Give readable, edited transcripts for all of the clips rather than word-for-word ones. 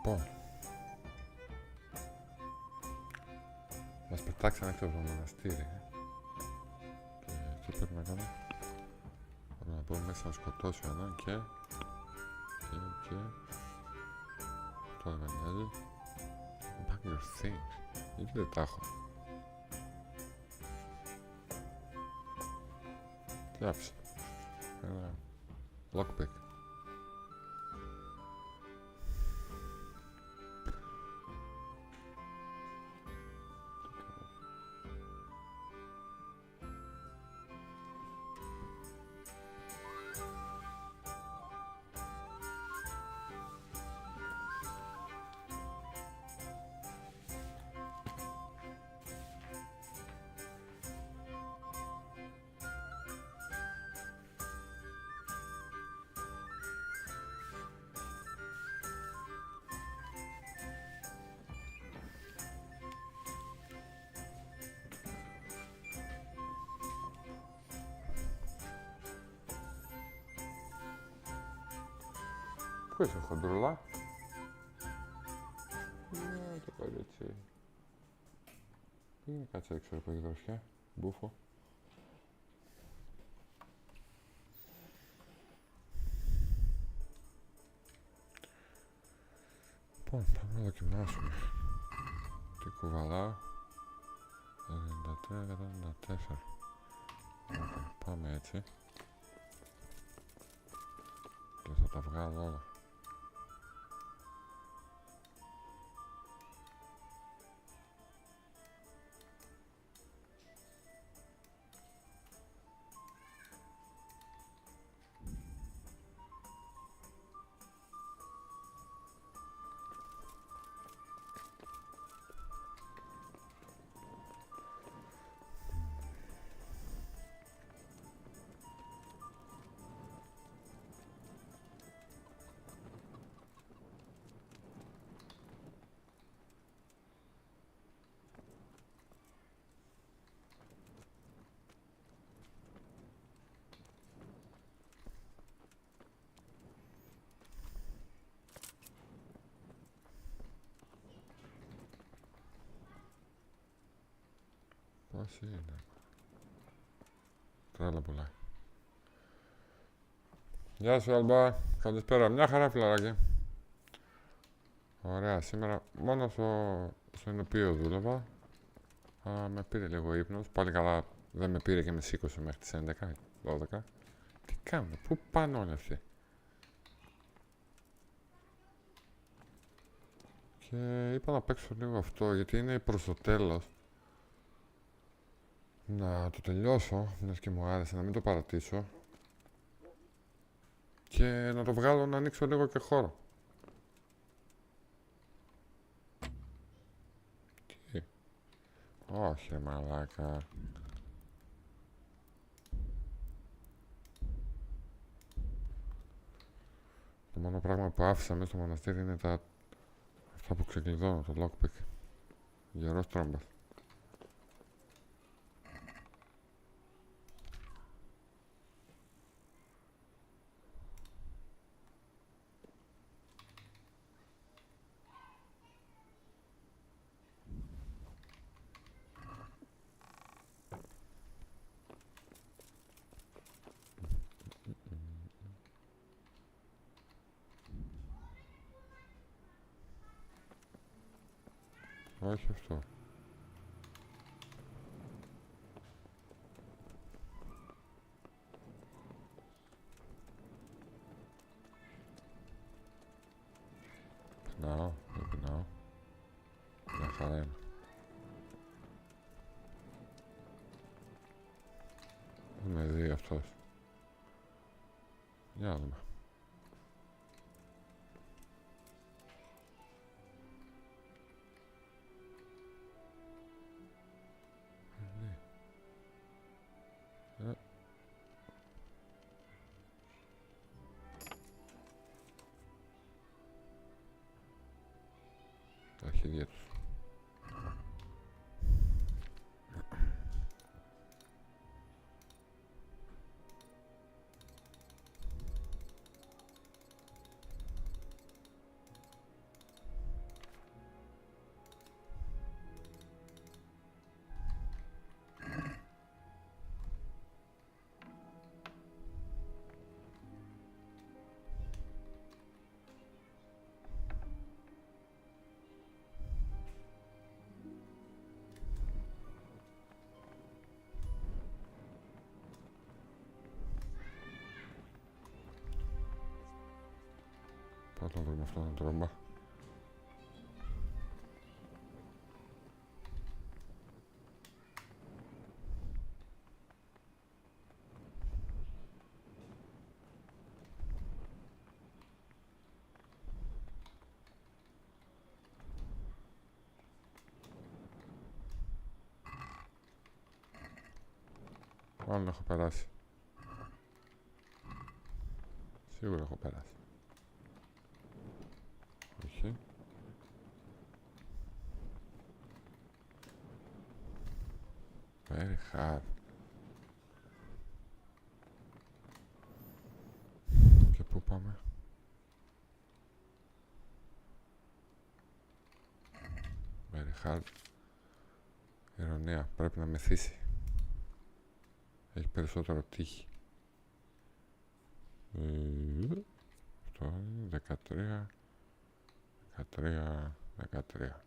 Λοιπόν, μας πετάξαν έξω από το μοναστήρι και τι πρέπει να κάνω? Πρέπει να πω μέσα να σκοτώσω ένα και τώρα δεν νοιάζει. Back your things. Γιατί δεν τα έχω? Τι άφησα? Ένα lockpick. Πού είσαι χοντρούλα? Ναι, το κορίτσι. Πήγαινε κάτσε έξω από τη δροσιά, μπούφο. Λοιπόν, πάμε να δοκιμάσουμε. Τι κουβαλάω? 93-194. Πάμε έτσι. Και θα τα βγάλω όλα. Πώς είναι? Τρέλα πουλάει. Γεια σου ΑΛΛΑ, καλησπέρα. Μια χαρά φιλαράκι. Ωραία, σήμερα μόνο στο ενωπείο δούλευα. Με πήρε λίγο ύπνος. Πάλι καλά δεν με πήρε και με σήκωσε μέχρι τις 11-12. Τι κάνουν, πού πάνε όλοι αυτοί? Και είπα να παίξω λίγο αυτό γιατί είναι προς το τέλος. Να το τελειώσω, μιας και μου άρεσε, να μην το παρατήσω. Και να το βγάλω να ανοίξω λίγο και χώρο. Τι? Όχι, μαλάκα. Το μόνο πράγμα που άφησα μέσα στο μοναστήρι είναι αυτά που ξεκλειδώνω, το lockpick. Γερός τρόμπας. Όχι αυτό. Πεινάω, δεν πεινάω. Μια χαρά είναι. Δεν με δει αυτός. Για να δούμε. Τα αρχίδια τους. Θα τον βρούμε αυτόν τον τρόμπα. Μάλλον έχω περάσει. Σίγουρα έχω περάσει. Όχι. Very hard. Και πού πάμε? Very hard. Ειρωνία. Πρέπει να μεθύσει. Έχει περισσότερο τύχη. Αυτό είναι 13. 13.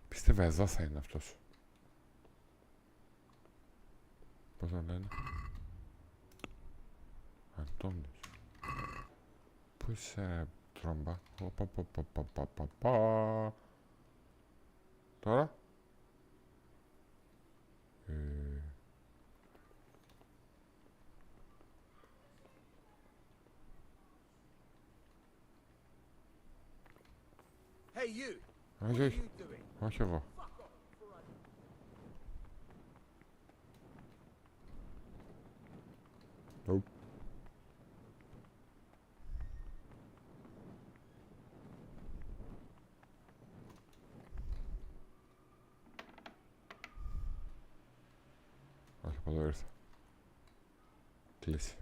Πίστευα εδώ θα είναι αυτός. Πώς τον λένε? Αντώνης. Πού είσαι, τρόμπα? Τώρα? Όχι, όχι. Όχι εγώ. Nope. Όχι, από εδώ ήρθα. Κλείσει.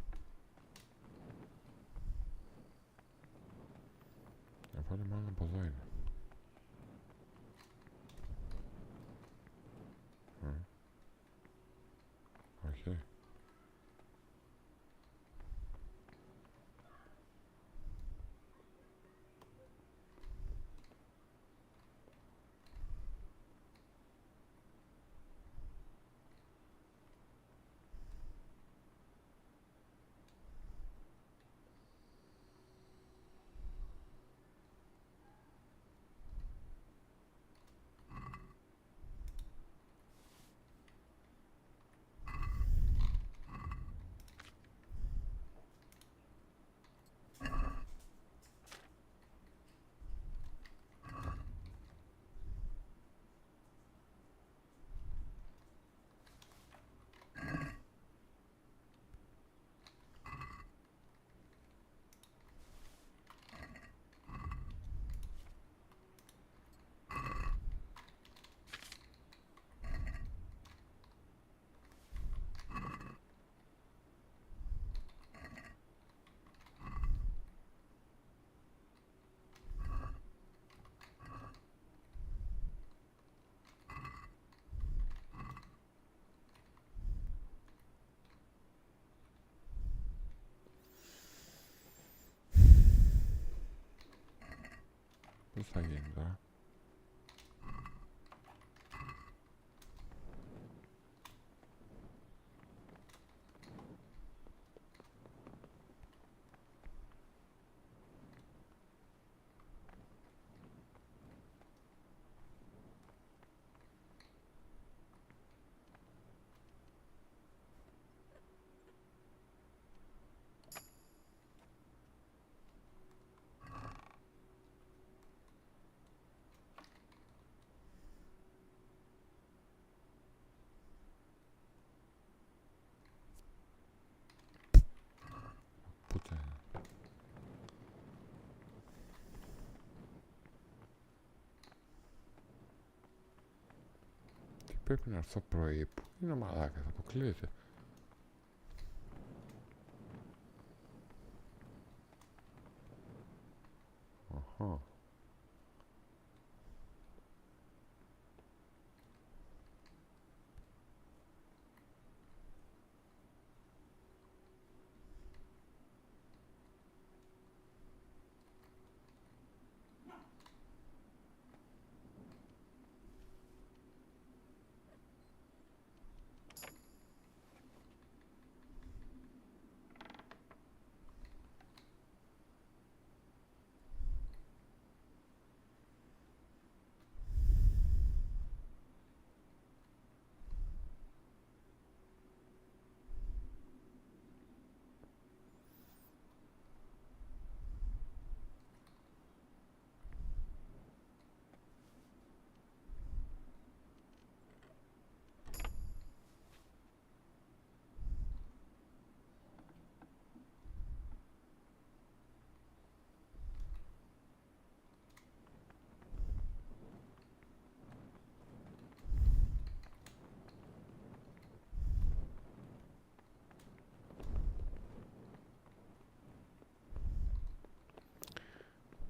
Οπότε μάλλον από εδώ είναι. Όχι. Πώς θα γίνει τώρα? πρέπει να έρθω πρωί. Πού είναι ο μαλάκας, αποκλείεται. Αχα.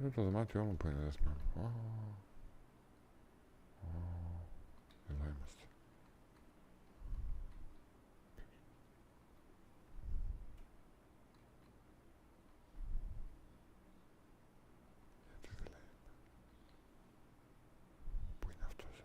Είναι το δωμάτιό μου που είναι δεσμένο. Εδώ είμαστε. Γιατί δεν λέει. Πού είναι αυτός,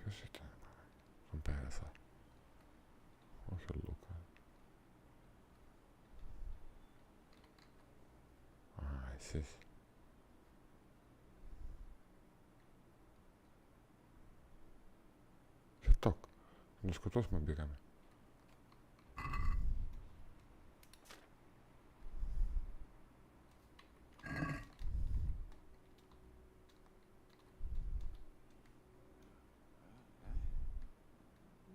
Ποιος ήταν, τον πέρασα. Όχι ο Λούκα. Α, εσείς. Σε τόκ. Να σκοτώσουμε μπήκαμε.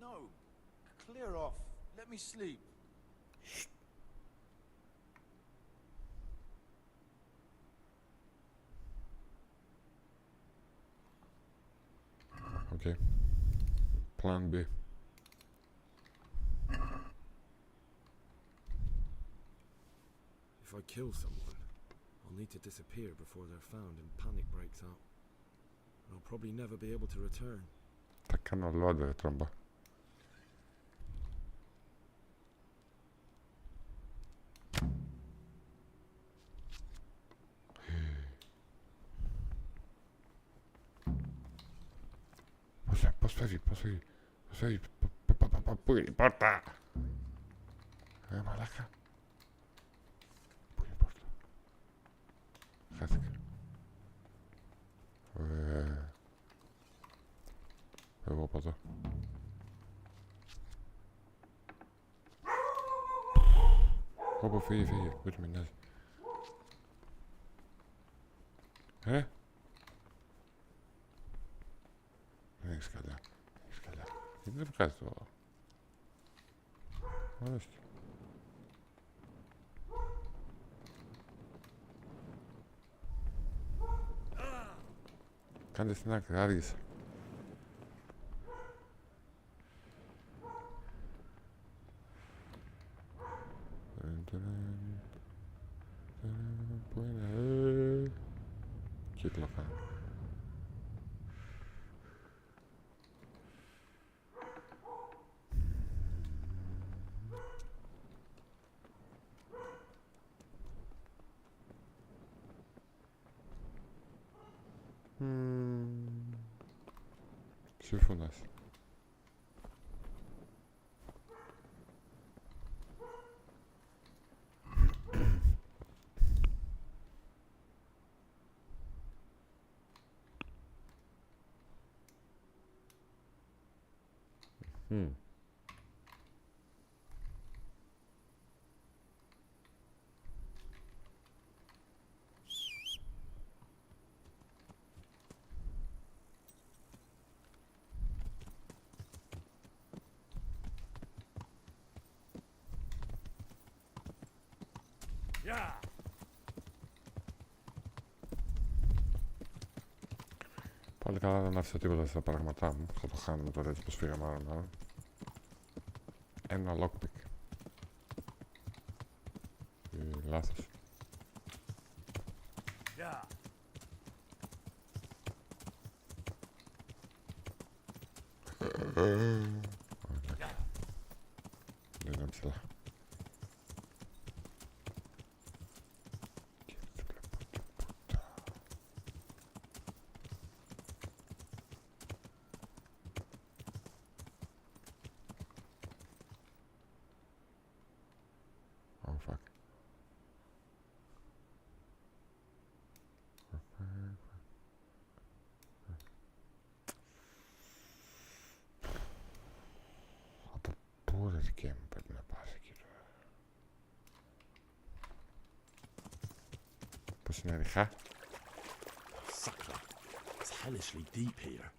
No. Clear off. Let me sleep. Okay. Plan B. If I kill someone, I'll need to disappear before they're found and panic breaks out. And I'll probably never be able to return. Θα κάνω λόγια, τρόμπα. Πώς φεύγει, πού είναι η πόρτα. Μαλάκα. Πού είναι η πόρτα. Χάθηκα. Εγώ από εδώ. Όπου φύγει, ούτε με νοιάζει. Δεν έχεις καλά. Γιατί δεν βγάζει το... Ορίστε. Κάντε στην άκρη, άργησα. Πού είναι, κύκλο κάνω. Συμφωνάς. Πάλι καλά δεν άφησα τίποτα στα πράγματά μου. Θα το χάνουμε τώρα έτσι πως φύγαμε άρα. Ένα lockpick. Λάθος. Δεν είναι ψηλά. Oh fuck. Από πού ρε δικέ μου πρέπει να πας εκεί τώρα. Πώς είναι ριχά. Sacre. It's hellishly deep here.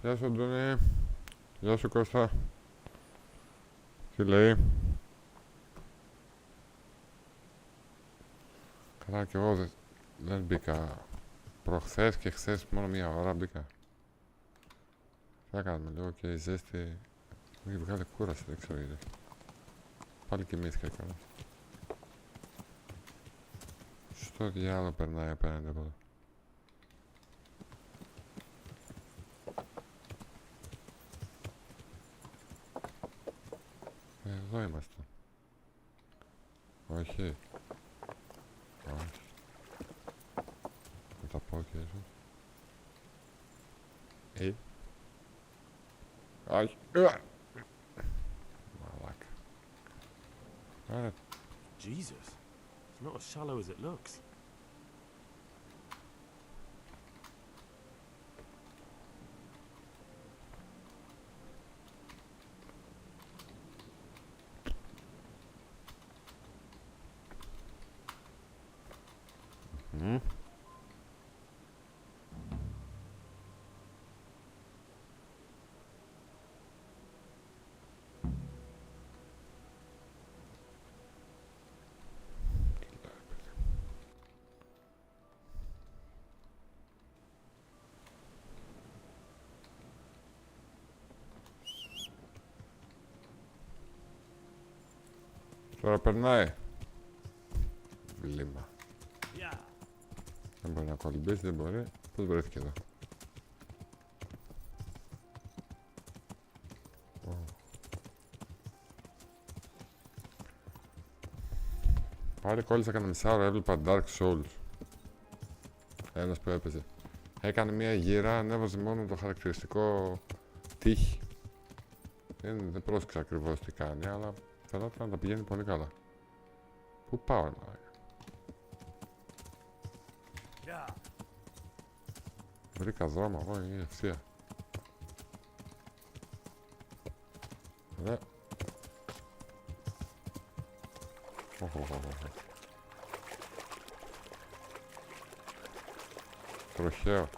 Γεια σου Αντώνη. Γεια σου Κώστα. Τι λέει. Καλά κι εγώ δεν μπήκα προχθές και χθες μόνο μία ώρα μπήκα. Θα κάνουμε λίγο και η ζέστη μου έχει βγάλει κούραση, δεν ξέρω γιατί. Πάλι κοιμήθηκα καλά. Στο διάλογο περνάει απέναντι από εδώ. Εδώ είμαστε. Όχι. Όχι. Θα τα πω και ίσως. Όχι. Μαλάκα. Άρα. Jesus. It's not as shallow as it looks. Τώρα περνάει. Βλήμα. Δεν μπορεί να κολυμπήσει, δεν μπορεί. Πώς βρέθηκε εδώ. Πάλι κόλλησα κανένα μισά ώρα, έβλεπα Dark Souls. Ένας που έπαιζε. Έκανε μια γύρα, ανέβαζε μόνο το χαρακτηριστικό τύχη. Δεν πρόσεξα ακριβώς τι κάνει, αλλά φαινόταν να τα πηγαίνει πολύ καλά. Πού πάω, μαλάκα. Βρήκα δρόμο εγώ, είναι ευθεία. Ωραία. Τροχαίο.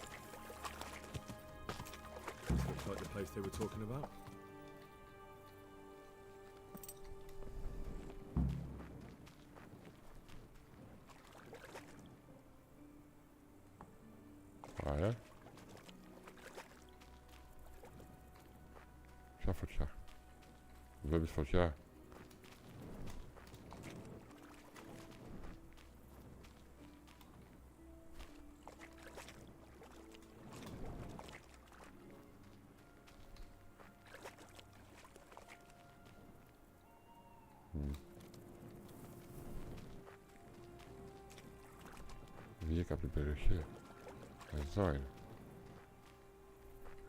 place they were talking about? Ωραία. Ποια φωτιά? Βλέπεις φωτιά? Βγήκα από την περιοχή. Εδώ είναι.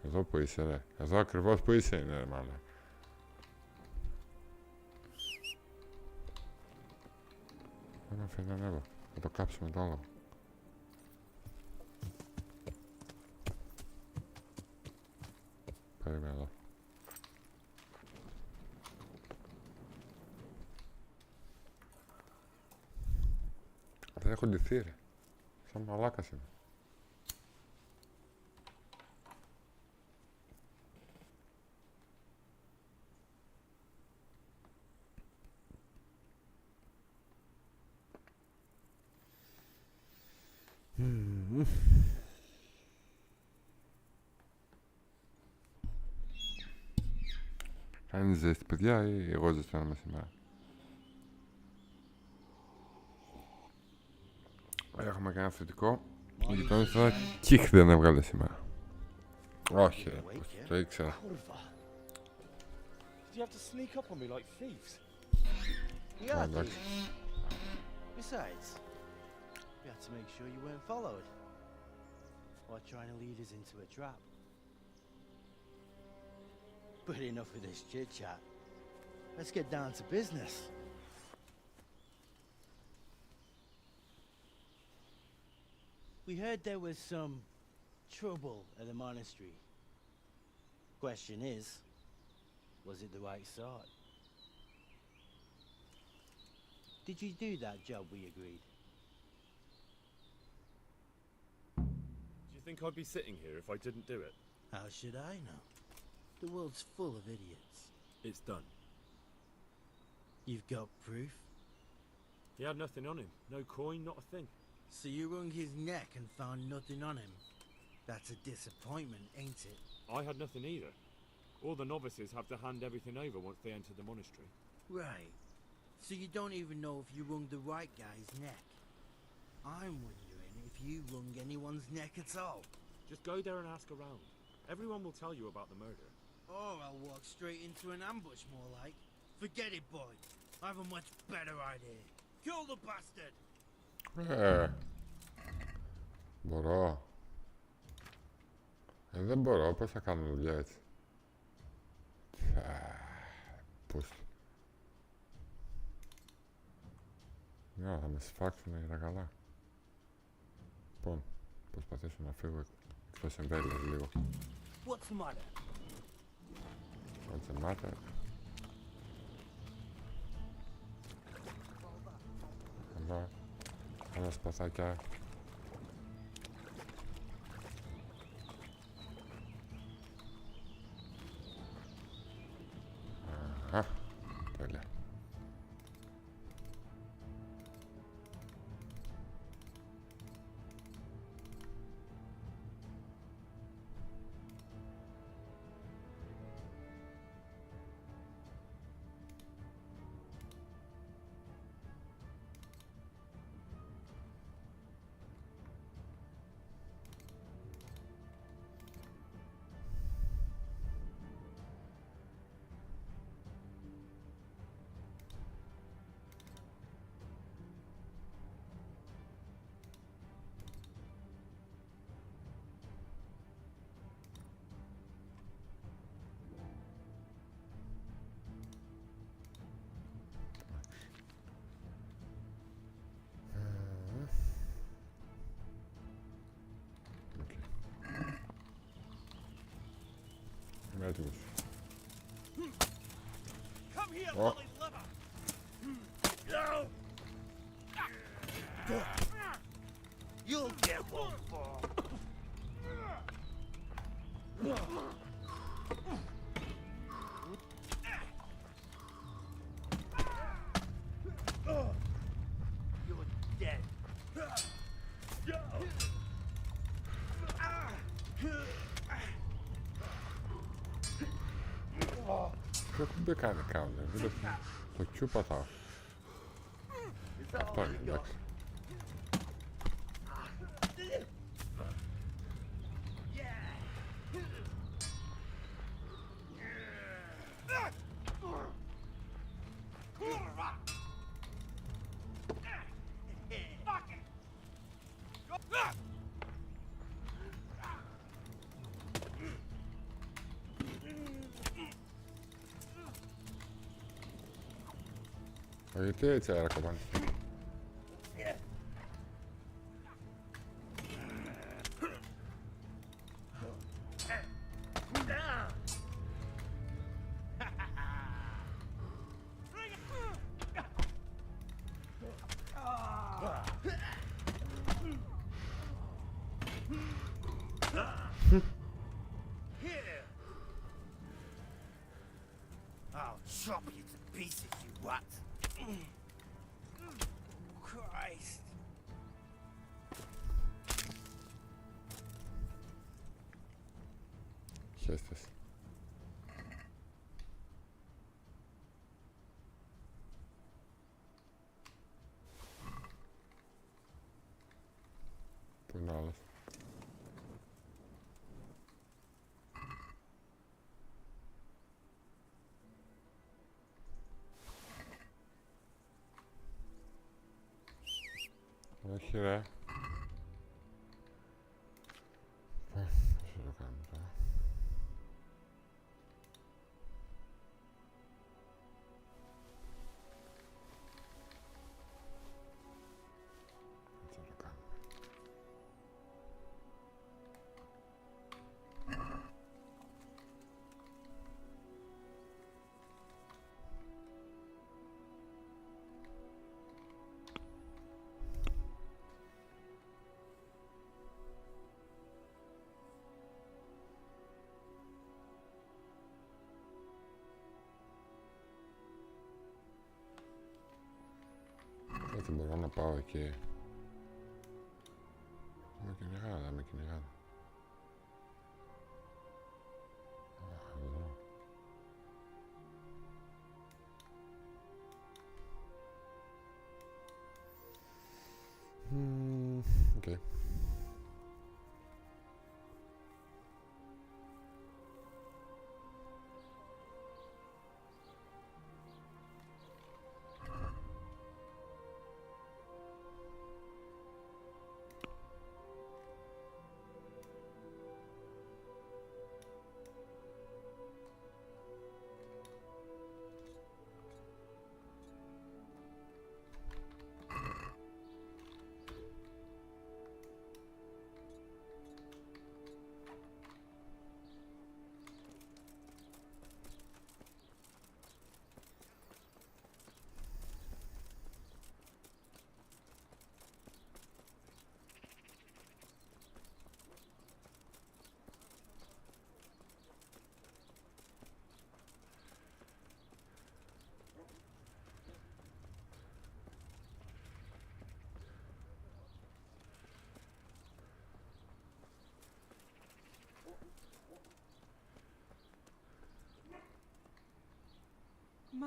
Εδώ που είσαι ρε. Εδώ ακριβώς που είσαι είναι ρε μάλλον. Δεν με αφήνει να ανέβω. Θα το κάψουμε το άλλο. Περίμενε εδώ. Δεν έχω ντυθεί ρε. Σαν μαλάκας είμαι. Κάνει ζέστη παιδιά ή εγώ ζεσταίνομαι σήμερα? Έχουμε και ένα θετικό. Η γειτόνισσα τώρα κύχ δεν έβγαλε σήμερα. Όχι ρε, το ήξερα. Did you have to sneak up on me like thieves? Εντάξει. Besides, we had to make sure you weren't followed. Or trying to lead us into a trap. But enough of this chit-chat. Let's get down to business. We heard there was some trouble at the monastery. Question is, was it the right sort? Did you do that job we agreed? Do you think I'd be sitting here if I didn't do it? How should I know? The world's full of idiots. It's done. You've got proof? He had nothing on him. No coin, not a thing. So you wrung his neck and found nothing on him? That's a disappointment, ain't it? I had nothing either. All the novices have to hand everything over once they enter the monastery. Right. So you don't even know if you wrung the right guy's neck. I'm wondering if you wrung anyone's neck at all. Just go there and ask around. Everyone will tell you about the murder. Or I'll walk straight into an ambush more like. Forget it, boy. I have a much better idea. Kill the bastard! Μπορώ. Δεν μπορώ. Πώς θα κάνω δουλειά έτσι? Πώς? Ναι, θα με σφάξουν για τα καλά. Λοιπόν, προσπαθήσω να φύγω εκτός εμβέλειας λίγο. What's the matter? What's the matter? Εδώ. Ένα σπαθάκια. Αχα, τέλεια. Είμαι έτοιμος. Come here, Oh. Polly's liver! You'll get one for. Τι έχουν κάνει κάμερα, το Q πατάω. Αυτό είναι, εντάξει. Γιατί έτσι αέρα κοπάνε. I'll chop you to pieces, you what? Christ. Χέστες. Πού είναι ο άλλος. Όχι ρε. Πώς θα το κάνω τώρα. Έτσι θα το κάνω. Έτσι μπορώ να πάω εκεί. Με κυνηγάρα, με κυνηγάρα. Εδώ. Οκ.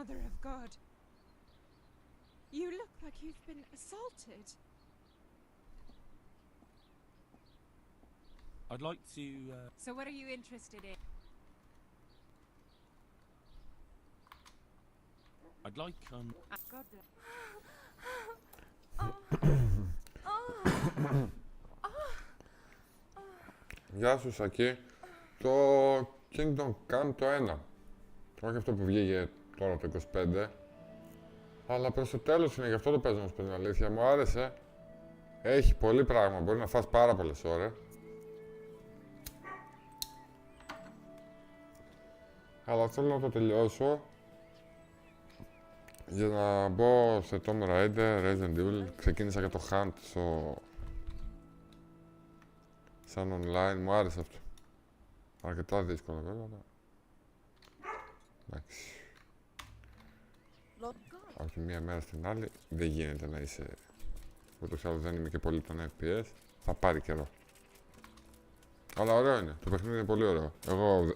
Mother of God. You look like you've been assaulted. I'd like to, So what are you interested in? I'd like, God bless. Γεια σου Σακί. Το Kingdom Come το 1. Όχι αυτό που βγήκε τώρα το 25. Αλλά προς το τέλος είναι, γι' αυτό το παίζω να σου πω την αλήθεια. Μου άρεσε. Έχει πολύ πράγμα, μπορεί να φας πάρα πολλές ώρες. Αλλά θέλω να το τελειώσω για να μπω σε Tomb Raider, Resident Evil. Ξεκίνησα και το Hunt σαν online, μου άρεσε αυτό. Αρκετά δύσκολο βέβαια, αλλά... εντάξει. Από τη μία μέρα στην άλλη δεν γίνεται να είσαι... ούτως ή άλλως δεν είμαι και πολύ των FPS. Θα πάρει καιρό. Αλλά ωραίο είναι. Το παιχνίδι είναι πολύ ωραίο.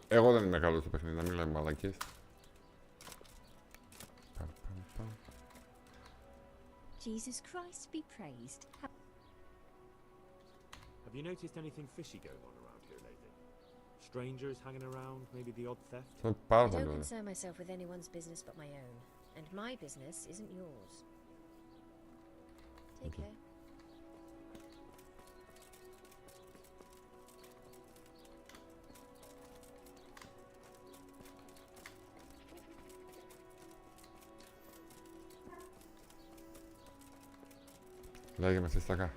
Εγώ δεν είμαι καλός στο παιχνίδι, να μην λέμε μαλακίες. Jesus Christ be praised. Have you noticed anything fishy going on around here lately? Strangers hanging around, maybe the odd theft? Είναι πάρα I πολύ don't ωραία. concern myself with anyone's business but my own. And my business isn't yours. Take care. Λέγε με συστακά.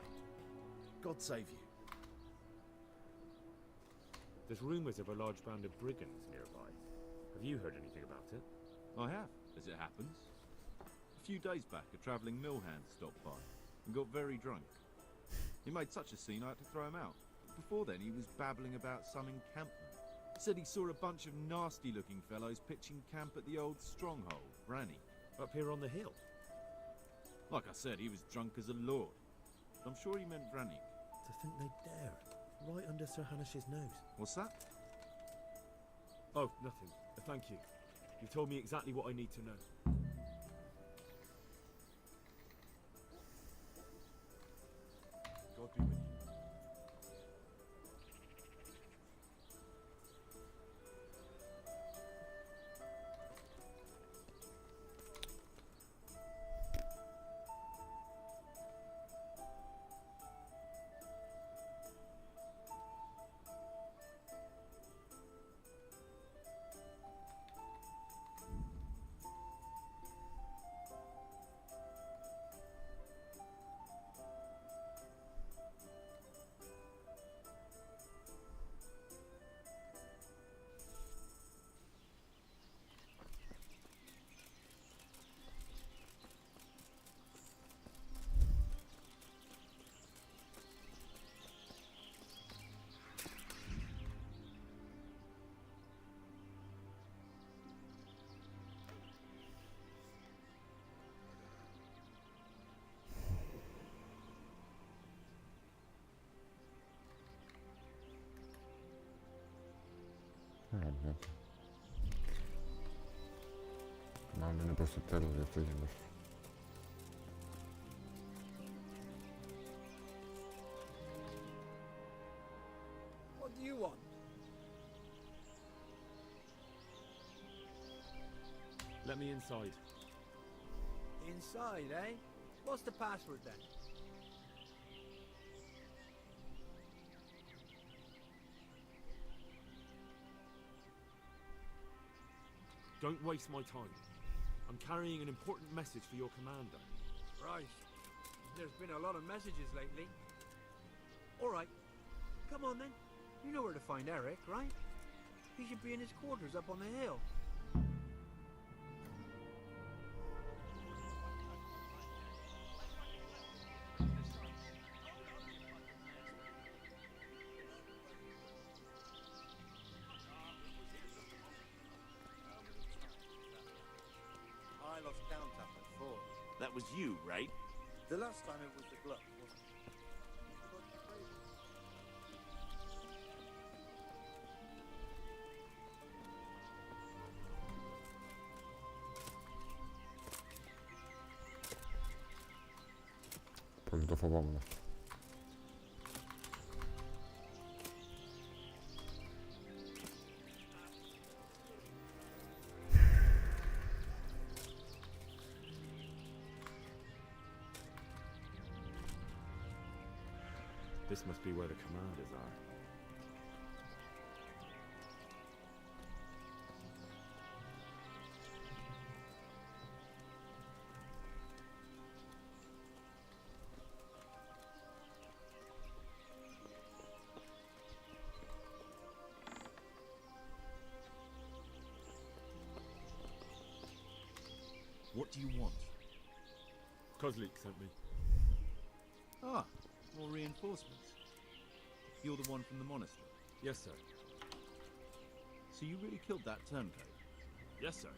God save you. There's rumours of a large band of brigands nearby. Have you heard anything about it? I have, as it happens. A few days back, a travelling mill hand stopped by and got very drunk. He made such a scene I had to throw him out. Before then, he was babbling about some encampment. He said he saw a bunch of nasty-looking fellows pitching camp at the old stronghold, Ranny. Up here on the hill? Like I said, he was drunk as a lord. I'm sure he meant Ranny. To think they dare. Right under Sir Hanish's nose. What's that? Oh, nothing. Thank you. You told me exactly what I need to know. God be with you. Μάλλον είναι προς το τέλος, γι' αυτό γίνεται. What do you want? Let me inside. Inside, eh? What's the password then? Don't waste my time. I'm carrying an important message for your commander. Right. There's been a lot of messages lately. All right. Come on then. You know where to find Eric, right? He should be in his quarters up on the hill. I lost count up at 4. That was you, right? The last time it was the glove, wasn't it? Πολύ το φοβόμουν αυτό. This must be where the commanders are. What do you want? Kozlik sent me. Ah, more reinforcements. You're the one from the monastery. Yes, sir. So you really killed that turncoat? Yes, sir.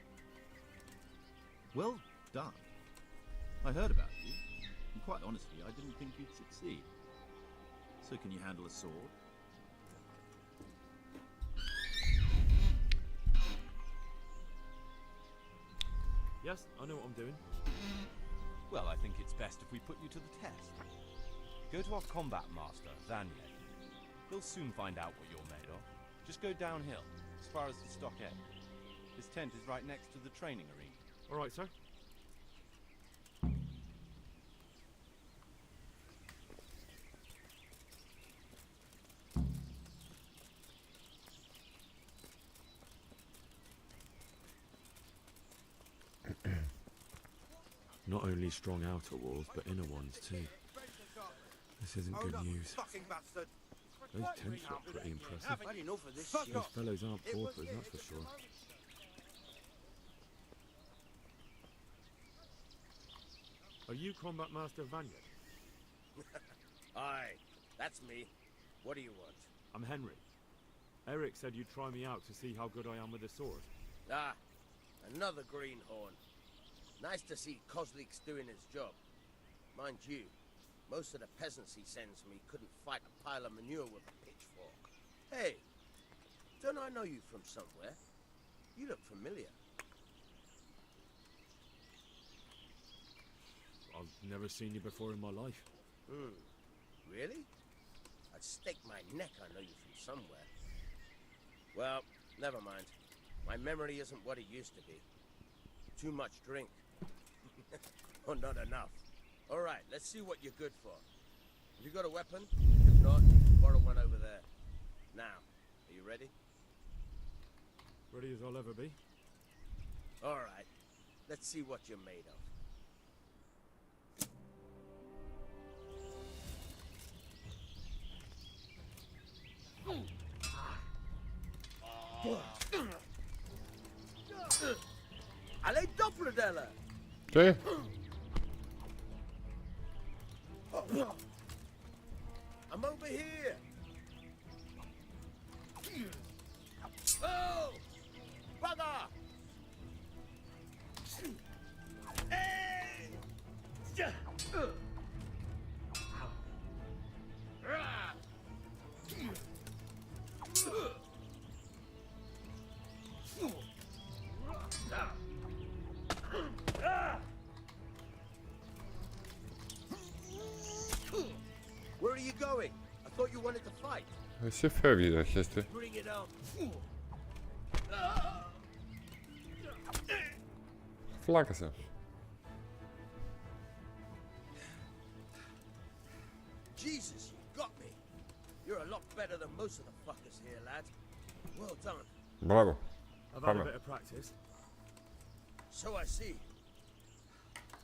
Well done. I heard about you, and quite honestly, I didn't think you'd succeed. So can you handle a sword? Yes, I know what I'm doing. Well, I think it's best if we put you to the test. Go to our combat master, Vanya. He'll soon find out what you're made of. Just go downhill, as far as the stockade. His tent is right next to the training arena. All right, sir. Not only strong outer walls, but inner ones too. This isn't good news. Fucking bastard! Those tents look pretty impressive. I've had enough of this shit. Those fellows aren't paupers, that's for sure. Are you Combat Master Vanya? Aye, that's me. What do you want? I'm Henry. Eric said you'd try me out to see how good I am with a sword. Ah, another greenhorn. Nice to see Kozlik's doing his job. Mind you, most of the peasants he sends me couldn't fight a pile of manure with a pitchfork. Hey, don't I know you from somewhere? You look familiar. I've never seen you before in my life. Really? I'd stake my neck I know you from somewhere. Well, never mind. My memory isn't what it used to be. Too much drink. Or not enough. All right, let's see what you're good for. Have you got a weapon? If not, borrow one over there. Now, are you ready? Ready as I'll ever be. All right, let's see what you're made of. Alle Doppeldeller! Okay. I'm over here. Oh! Bugger! Hey! Where are you going? I thought you wanted to fight. Εσύ φεύγεις, αρχίστη. Bring it on. Φλάκασε. Jesus, you got me. You're a lot better than most of the fuckers here, lad. Well done. Μπράβο. I've had a Πάμε. bit of practice. So I see.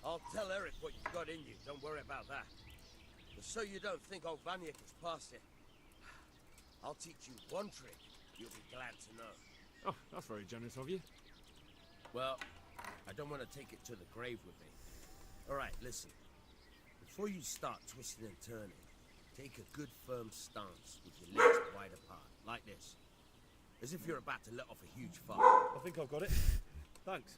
I'll tell Eric what you've got in you. Don't worry about that. But so you don't think old Vanyek is past it, I'll teach you one trick you'll be glad to know. Oh, that's very generous of you. Well, I don't want to take it to the grave with me. All right, listen. Before you start twisting and turning, take a good firm stance with your legs wide apart, like this. As if you're about to let off a huge fart. I think I've got it. Thanks.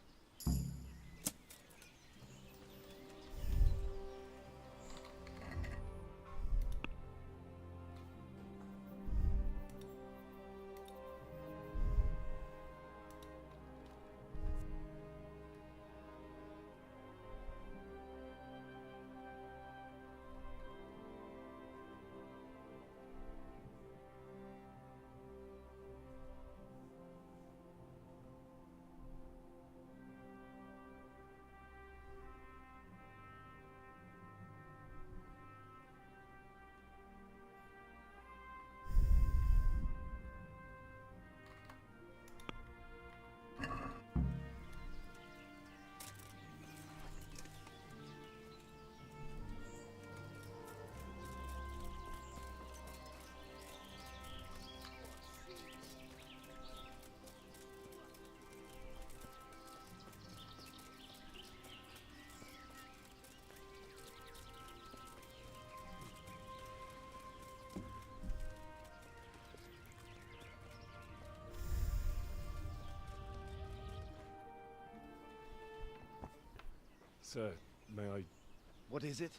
Sir, may I... What is it?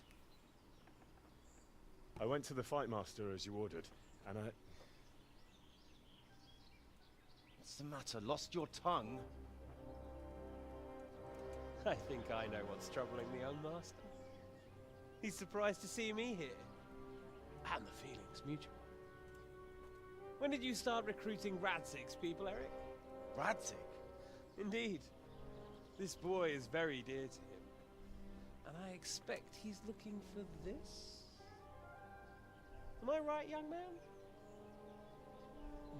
I went to the fight master as you ordered, and I... What's the matter? Lost your tongue? I think I know what's troubling the young master. He's surprised to see me here. And the feeling's mutual. When did you start recruiting Radzig's people, Eric? Radzig? Indeed. This boy is very dear to him. And I expect he's looking for this? Am I right, young man?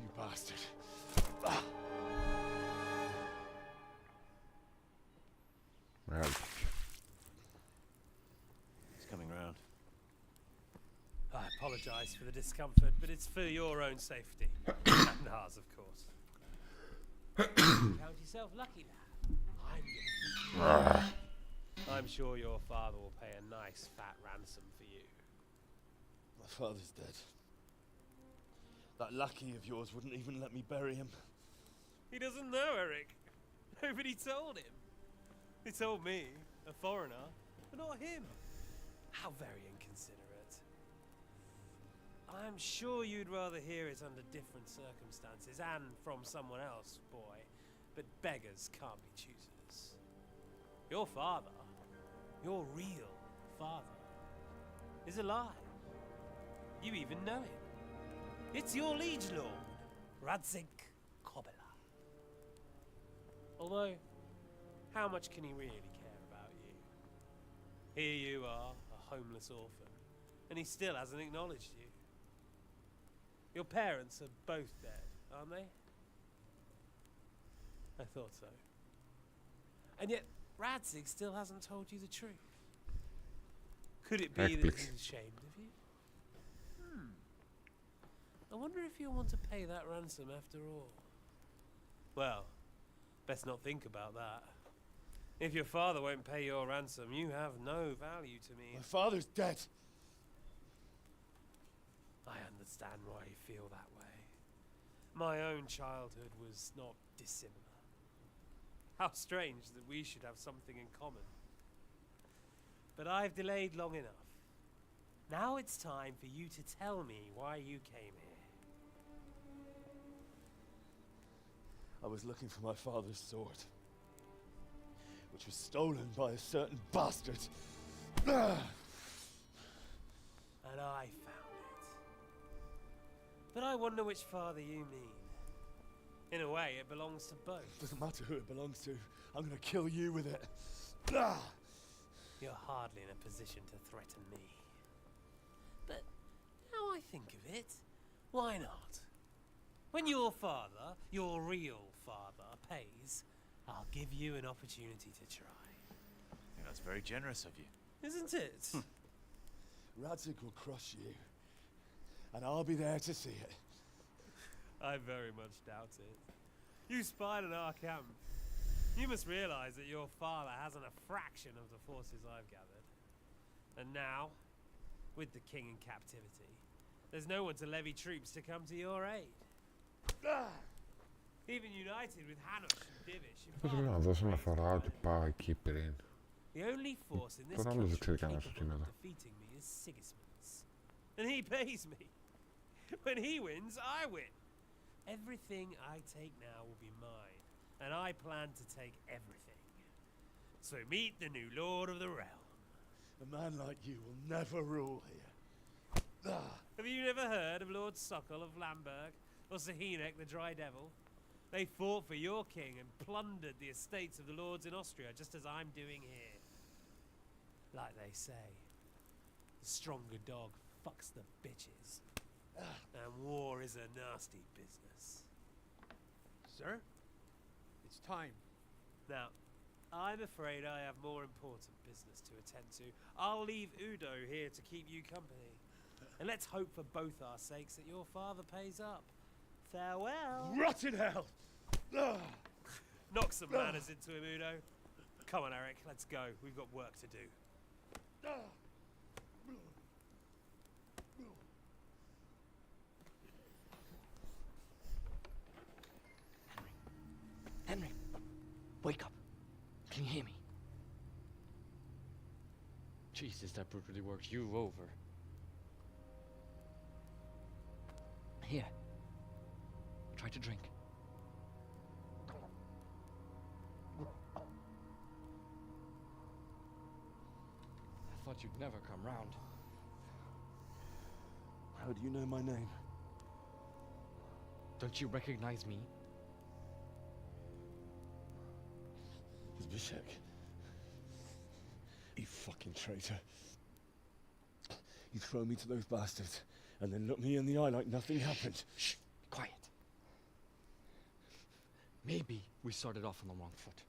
You bastard. Merde. He's coming round. I apologize for the discomfort, but it's for your own safety. And ours, of course. Count yourself lucky, lad. I'm sure your father will pay a nice fat ransom for you. My father's dead. That lackey of yours wouldn't even let me bury him. He doesn't know, Eric. Nobody told him. He told me, a foreigner, but not him. How very inconsiderate. I'm sure you'd rather hear it under different circumstances and from someone else, boy. But beggars can't be choosers. Your father, your real father, is alive. You even know him. It's your liege lord, Radzig Kobyla. Although, how much can he really care about you? Here you are, a homeless orphan, and he still hasn't acknowledged you. Your parents are both dead, aren't they? I thought so. And yet, Radzig still hasn't told you the truth. Could it be that he's ashamed of you? I wonder if you'll want to pay that ransom after all. Well, best not think about that. If your father won't pay your ransom, you have no value to me. My father's dead. I understand why you feel that way. My own childhood was not dissimilar. How strange that we should have something in common. But I've delayed long enough. Now it's time for you to tell me why you came here. I was looking for my father's sword, which was stolen by a certain bastard. And I found it. But I wonder which father you mean. In a way, it belongs to both. Doesn't matter who it belongs to. I'm gonna kill you with it. You're hardly in a position to threaten me. But now I think of it, why not? When your father, your real father, pays, I'll give you an opportunity to try. I think that's very generous of you. Isn't it? Radzig will crush you, and I'll be there to see it. I very much doubt it. You spied on our camp. You must realize that your father hasn't a fraction of the forces I've gathered. And now, with the king in captivity, there's no one to levy troops to come to your aid. Even united with Hanush and Divish. Πώς πρέπει να δώσω μια φορά ότι πάω εκεί πριν. The only force in this Τον άλλο δεν ξέρει country κανένας ότι είναι capable εδώ. of defeating me is Sigismund's. And he pays me. When he wins, I win. Everything I take now will be mine, and I plan to take everything. So meet the new lord of the realm. A man like you will never rule here. Have you never heard of Lord Sokol of Lamberg, or Sahinek the Dry Devil? They fought for your king and plundered the estates of the lords in Austria, just as I'm doing here. Like they say, the stronger dog fucks the bitches. And war is a nasty business. Sir, it's time. Now, I'm afraid I have more important business to attend to. I'll leave Udo here to keep you company. And let's hope for both our sakes that your father pays up. Farewell. Rot in hell! Knock some manners into him, Udo. Come on, Eric, let's go. We've got work to do. Henry, wake up. Can you hear me? Jesus, that brutally worked you over. Here. Try to drink. thought you'd never come round. How do you know my name? Don't you recognize me? Zbyszek. You fucking traitor. You throw me to those bastards and then look me in the eye like nothing happened. Shh, quiet. Maybe we started off on the wrong foot.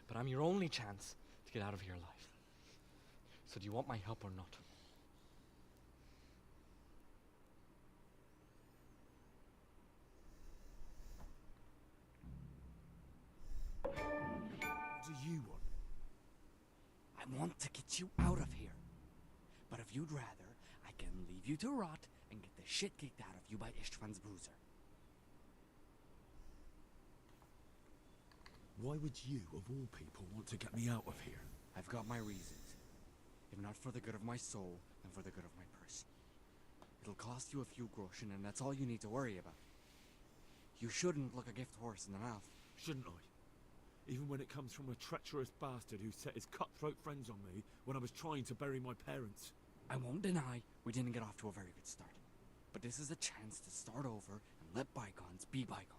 But I'm your only chance to get out of here alive. So do you want my help or not? What do you want? I want to get you out of here. But if you'd rather, I can leave you to rot and get the shit kicked out of you by Ishtvan's bruiser. Why would you, of all people, want to get me out of here? I've got my reasons. If not for the good of my soul, then for the good of my purse. It'll cost you a few groschen, and that's all you need to worry about. You shouldn't look a gift horse in the mouth. Shouldn't I? Even when it comes from a treacherous bastard who set his cutthroat friends on me when I was trying to bury my parents. I won't deny we didn't get off to a very good start. But this is a chance to start over and let bygones be bygones.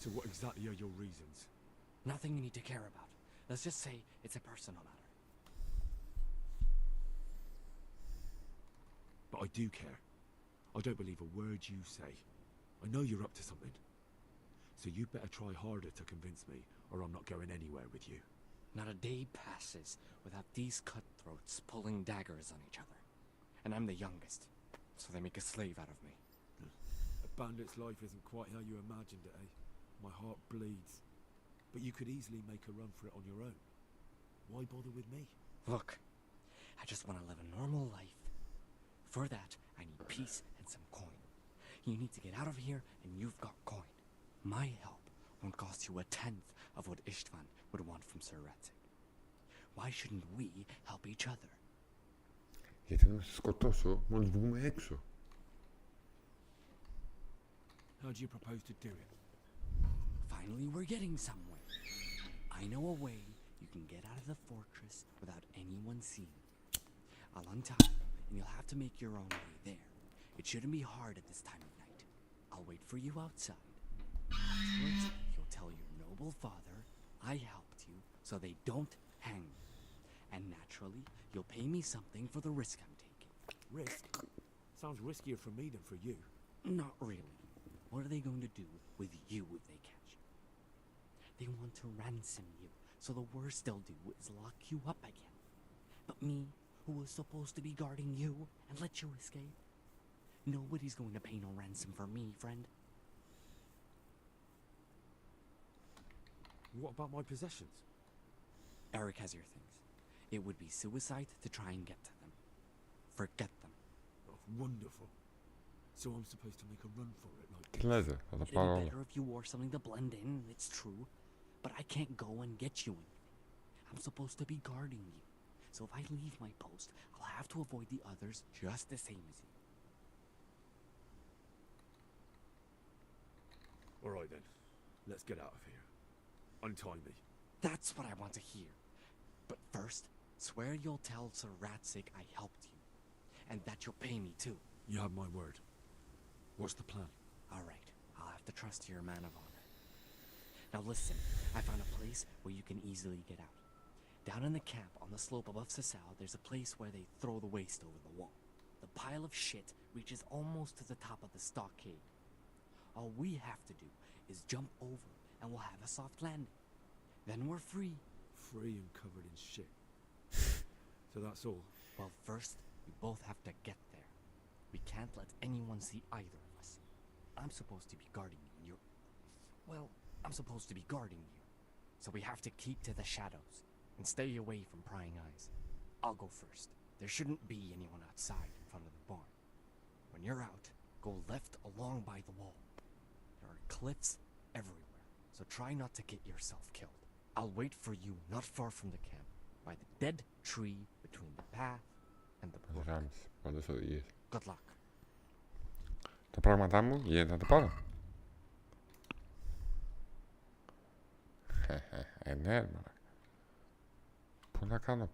So what exactly are your reasons? Nothing you need to care about. Let's just say it's a personal matter. But I do care. I don't believe a word you say. I know you're up to something. So you better try harder to convince me, or I'm not going anywhere with you. Not a day passes without these cutthroats pulling daggers on each other. And I'm the youngest, so they make a slave out of me. A bandit's life isn't quite how you imagined it, eh? My heart bleeds. But you could easily make a run for it on your own. Why bother with me? Look, I just want to live a normal life. For that, I need peace and some coin. You need to get out of here, and you've got coin. My help won't cost you a tenth of what Ishtvan would want from Sir Radzic. Why shouldn't we help each other? Γιατί να σε σκοτώσω μόλις βγούμε έξω. How do you propose to do it? Finally, we're getting somewhere. I know a way you can get out of the fortress without anyone seeing. I'll untie you, and you'll have to make your own way there. It shouldn't be hard at this time of night. I'll wait for you outside. Afterwards, you'll tell your noble father I helped you so they don't hang me. And naturally, you'll pay me something for the risk I'm taking. Risk? Sounds riskier for me than for you. Not really. What are they going to do with you if they catch you? They want to ransom you, so the worst they'll do is lock you up again. But me, who was supposed to be guarding you and let you escape? Nobody's going to pay no ransom for me, friend. What about my possessions? Eric has your things. It would be suicide to try and get to them. Forget them. Oh, wonderful. So I'm supposed to make a run for it like Τι λες, θα τα πάρω It'd be όλα. better if you wore something to blend in, it's true. But I can't go and get you anything. I'm supposed to be guarding you. So if I leave my post, I'll have to avoid the others just the same as you. Alright then, let's get out of here. Untie me. That's what I want to hear. But first, swear you'll tell Sir Radzic I helped you. And that you'll pay me too. You have my word. What's the plan? Alright, I'll have to trust your man of honor. Now listen, I found a place where you can easily get out. Down in the camp on the slope above Sasau, there's a place where they throw the waste over the wall. The pile of shit reaches almost to the top of the stockade. All we have to do is jump over and we'll have a soft landing. Then we're free. Free and covered in shit. So that's all? Well, first, we both have to get there. We can't let anyone see either of us. I'm supposed to be guarding you and you're... Well, I'm supposed to be guarding you. So we have to keep to the shadows and stay away from prying eyes. I'll go first. There shouldn't be anyone outside in front of the barn. When you're out, go left along by the wall. There are cliffs everywhere, so try not to get yourself killed. I'll wait for you not far from the camp, by the dead tree between the path and the brook. Γάμισε, πολλές οδηγίες. Good luck. Τα πράγματά μου γίνεται να τα πάρω. Ναι, μαλάκα. Πού να κάνω.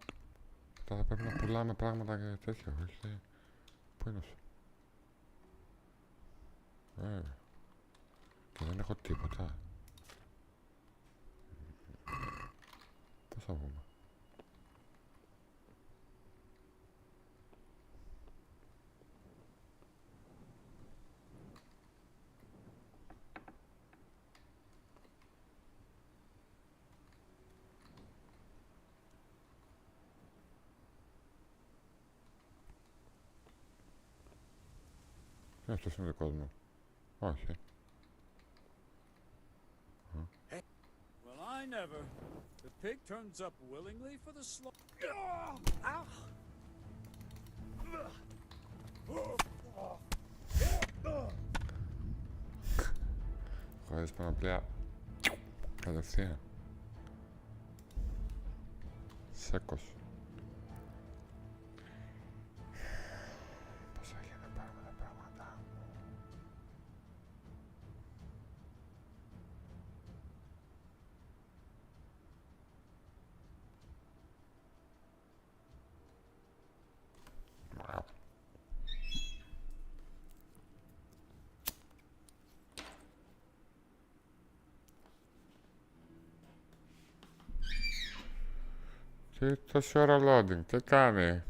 Τώρα θα πρέπει να πουλάμε πράγματα και τέτοια. Όχι. Πού είναι αυτό. Βέβαια. Και δεν έχω τίποτα. Πώς θα βγούμε. Αυτός είναι δικός μου. Όχι. Well, I never. The pig turns up willingly for the slaughter. Χωρίς πανοπλία. Κατευθείαν. Σέκος. Πώς θα γίνει να πάρουμε τα πράγματα. Wow. Τι τόση ώρα loading, τι κάνει.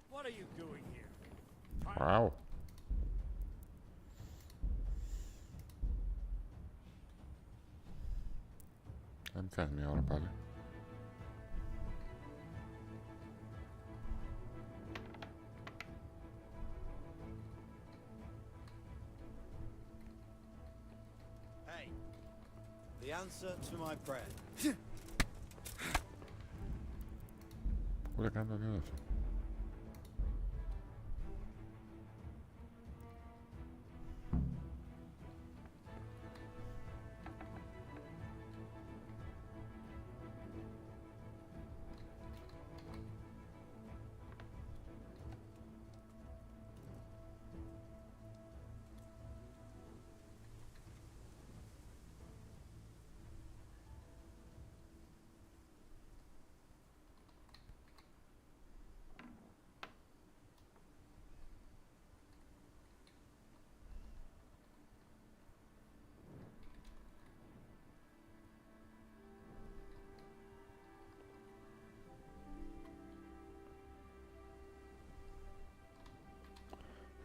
What are you doing here? Wow. Δεν κάνει μια ώρα πάλι. Hey, the answer to my prayer. Ούτε καν το διόδευσα.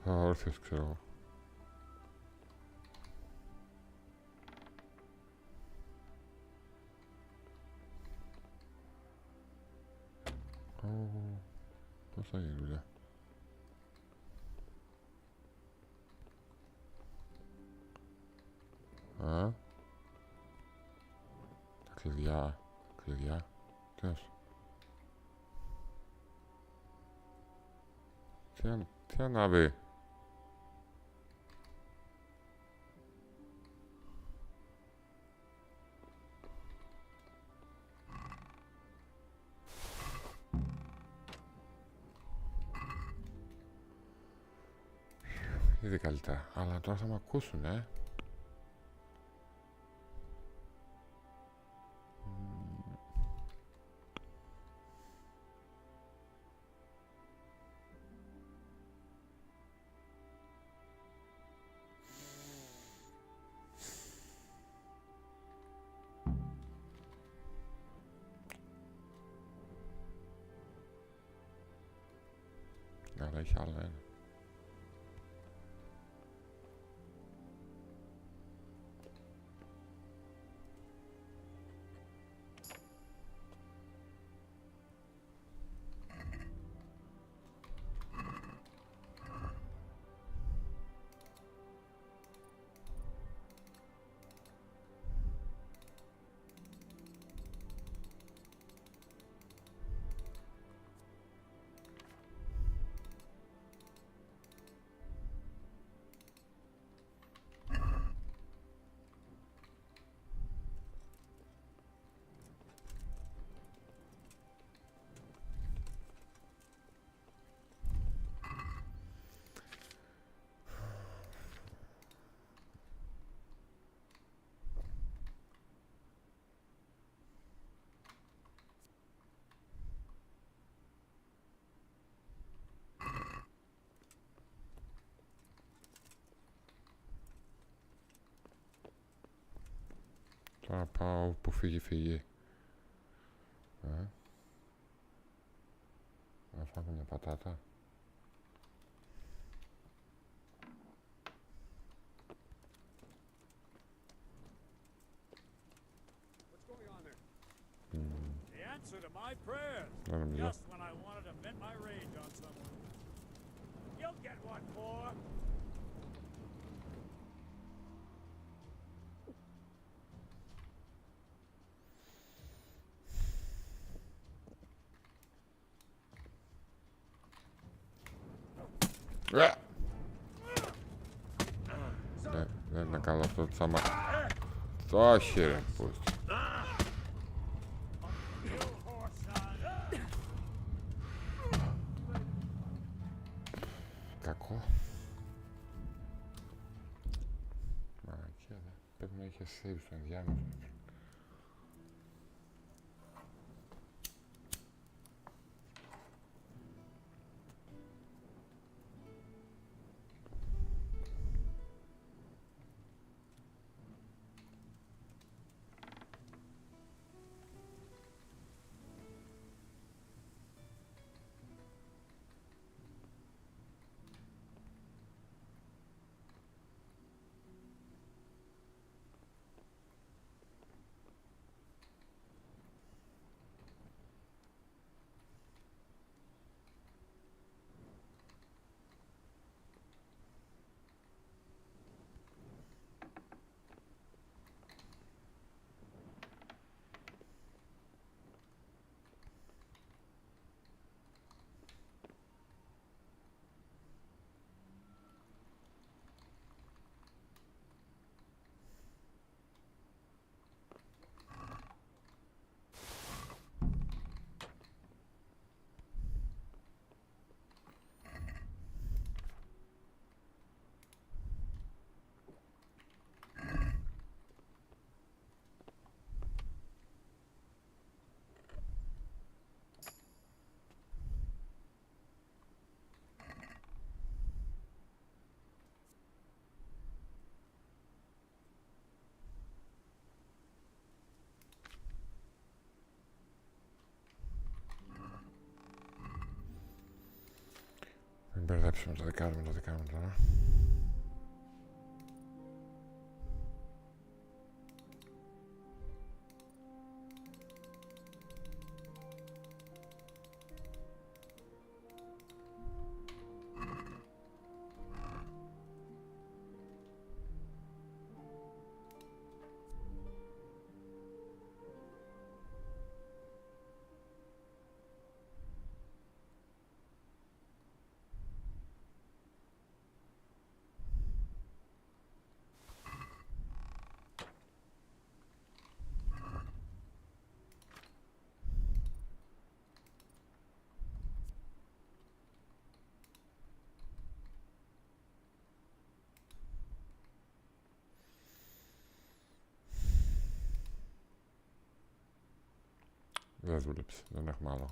Όρθιος, ξέρω εγώ. Πώς θα γίνει δουλειά. Τα κλειδιά. Κλειδιά. Τι είναι αυτό. Τι ανάβει. Ήδη καλύτερα. Αλλά τώρα θα με ακούσουν, Αλλά έχει άλλο ένα. Τώρα πάω που φύγει. Να φάμε μια πατάτα. What's going on there? The answer to my prayers. Δεν νομίζω. Just when I wanted to vent my rage on someone. You'll get one more. Δεν είναι καλό αυτό το τσάμα. Όχι ρε, πώς. Κακό. Μαλακία, πρέπει να είχε save στο ενδιάμεσο. Μην μπερδέψουμε το δεκάρι με το δεκάρι τώρα. Δεν δούλεψε, δεν έχουμε άλλο.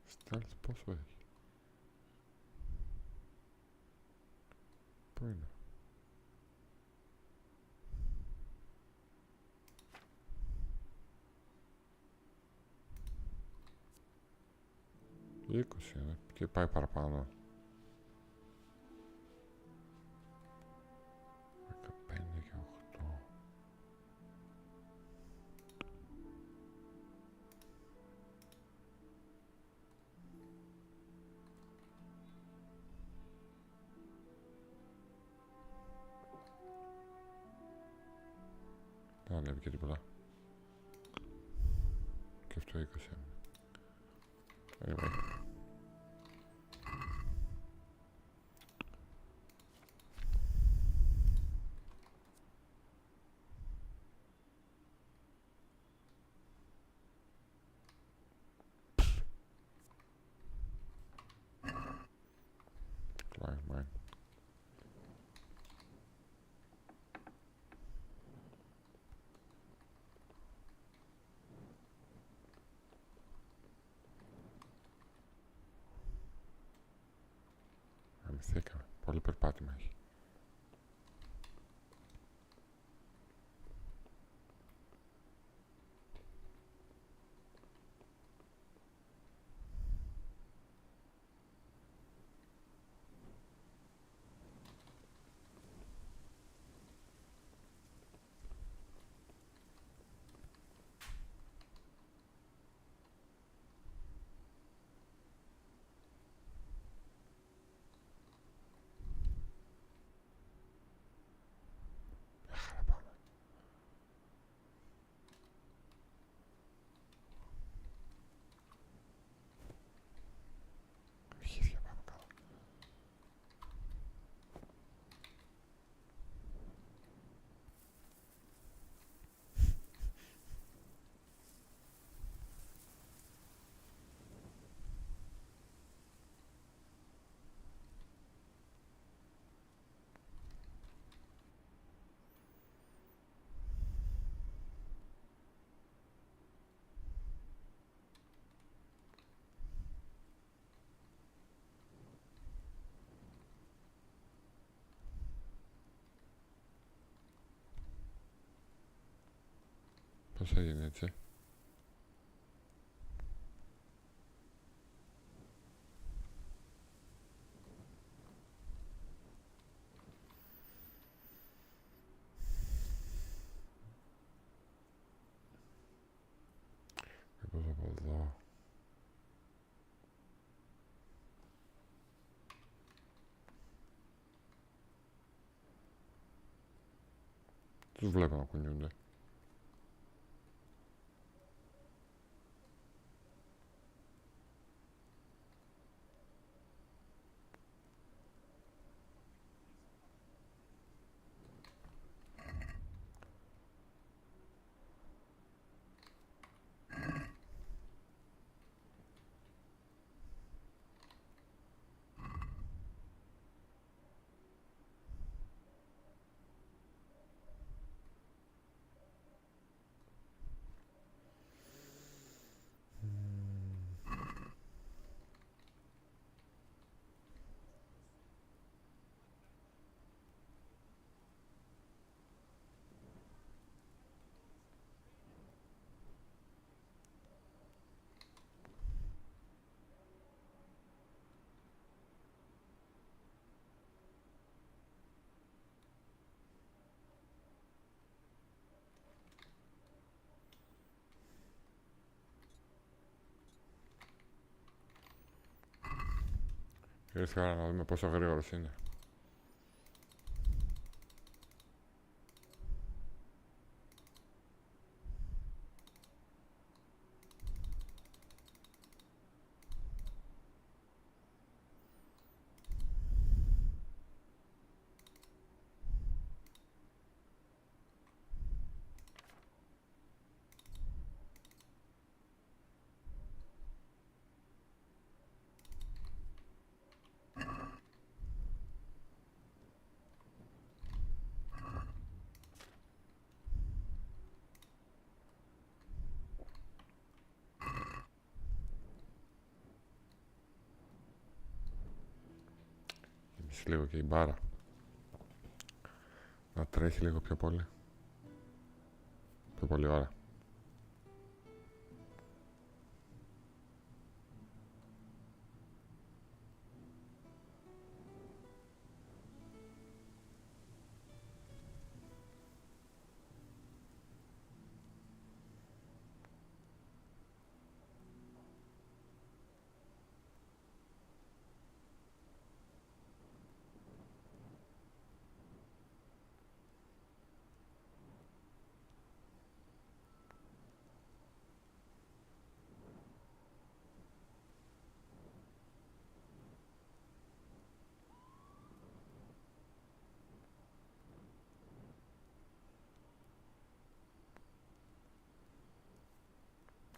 Stealth πόσο έχει? Πού είναι? Η 20 είναι και πάει παραπάνω. 15 και 8. Δεν ανέβει και τίποτα. Και αυτό 20. Anyway. Client mine. Χαθήκαμε. Πολύ περπάτημα έχει. Πώς έγινε έτσι? Μήπως από εδώ? Τους βλέπω να κουνιούνται. Ήρθε η ώρα να δούμε πόσο γρήγορος είναι. Λίγο και η μπάρα να τρέχει λίγο πιο πολύ ώρα.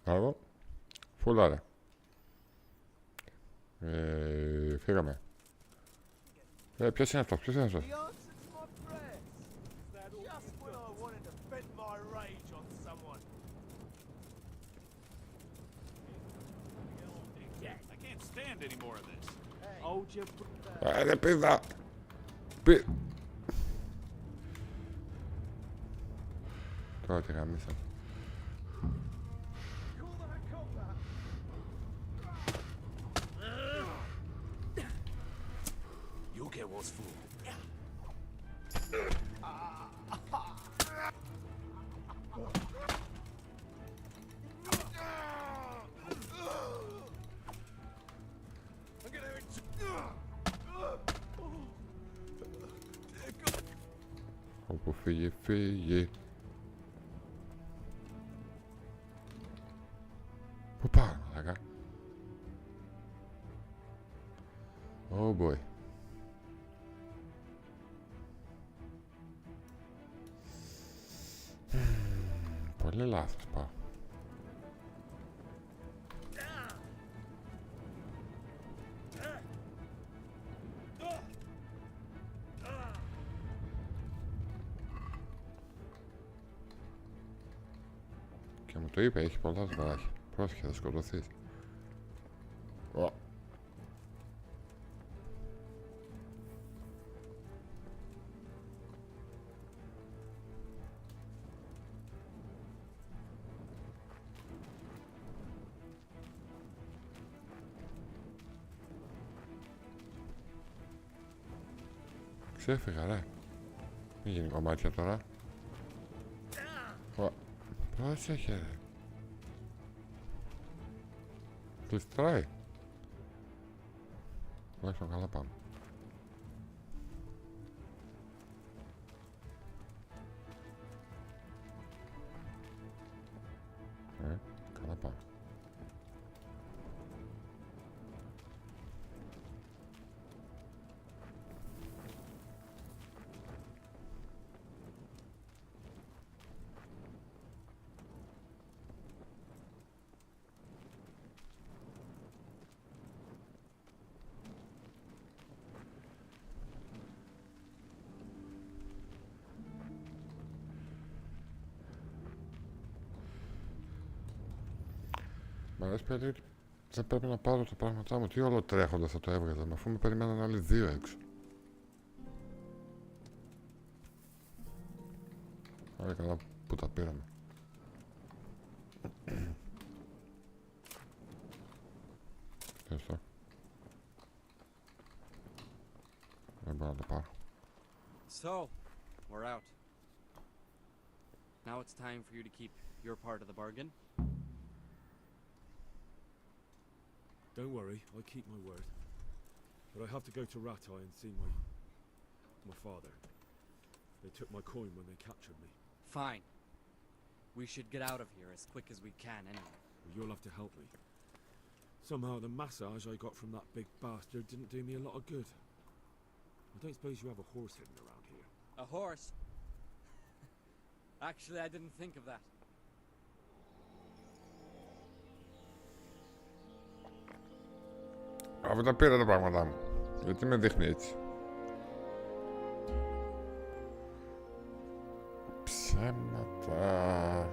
Μπράβο. Φουλάρα. Φύγαμε. Ποιος είναι αυτός, ποιος είναι αυτός? Hold your Ρε πίδα. Τώρα τι γαμίσα. You'll get what's full. Όπου φύγει, φύγει. Πού πάω, μαλάκα. Oh boy. Πολύ λάθος πάω. Και μου το είπε, έχει πολλά σβαράχια. Πρόσεχε, θα σκοτωθείς. Ξέφυγα, ρε. Μην γίνει κομμάτια τώρα. Πρόσεχε, ρε. Κλειστράει. Τουλάχιστον καλά πάμε. Καλά πάμε. Μ' αρέσει πια ότι δεν πρέπει να πάρω τα πράγματά μου. Τι όλο τρέχοντας θα το έβγαζα, αφού με περιμέναν άλλοι δύο έξω. Άρα καλά που τα πήραμε. Ευχαριστώ. Δεν μπορώ να το πάρω. So, we're out. Now it's time for you to keep your part of the bargain. Don't worry, I'll keep my word. But I have to go to Radeon and see my father. They took my coin when they captured me. Fine. We should get out of here as quick as we can anyway. Well, you'll have to help me. Somehow the massage I got from that big bastard didn't do me a lot of good. I don't suppose you have a horse hidden around here. A horse? Actually, I didn't think of that. Αφού τα πήρα τα πράγματά μου. Γιατί με δείχνει έτσι. Ψέματα.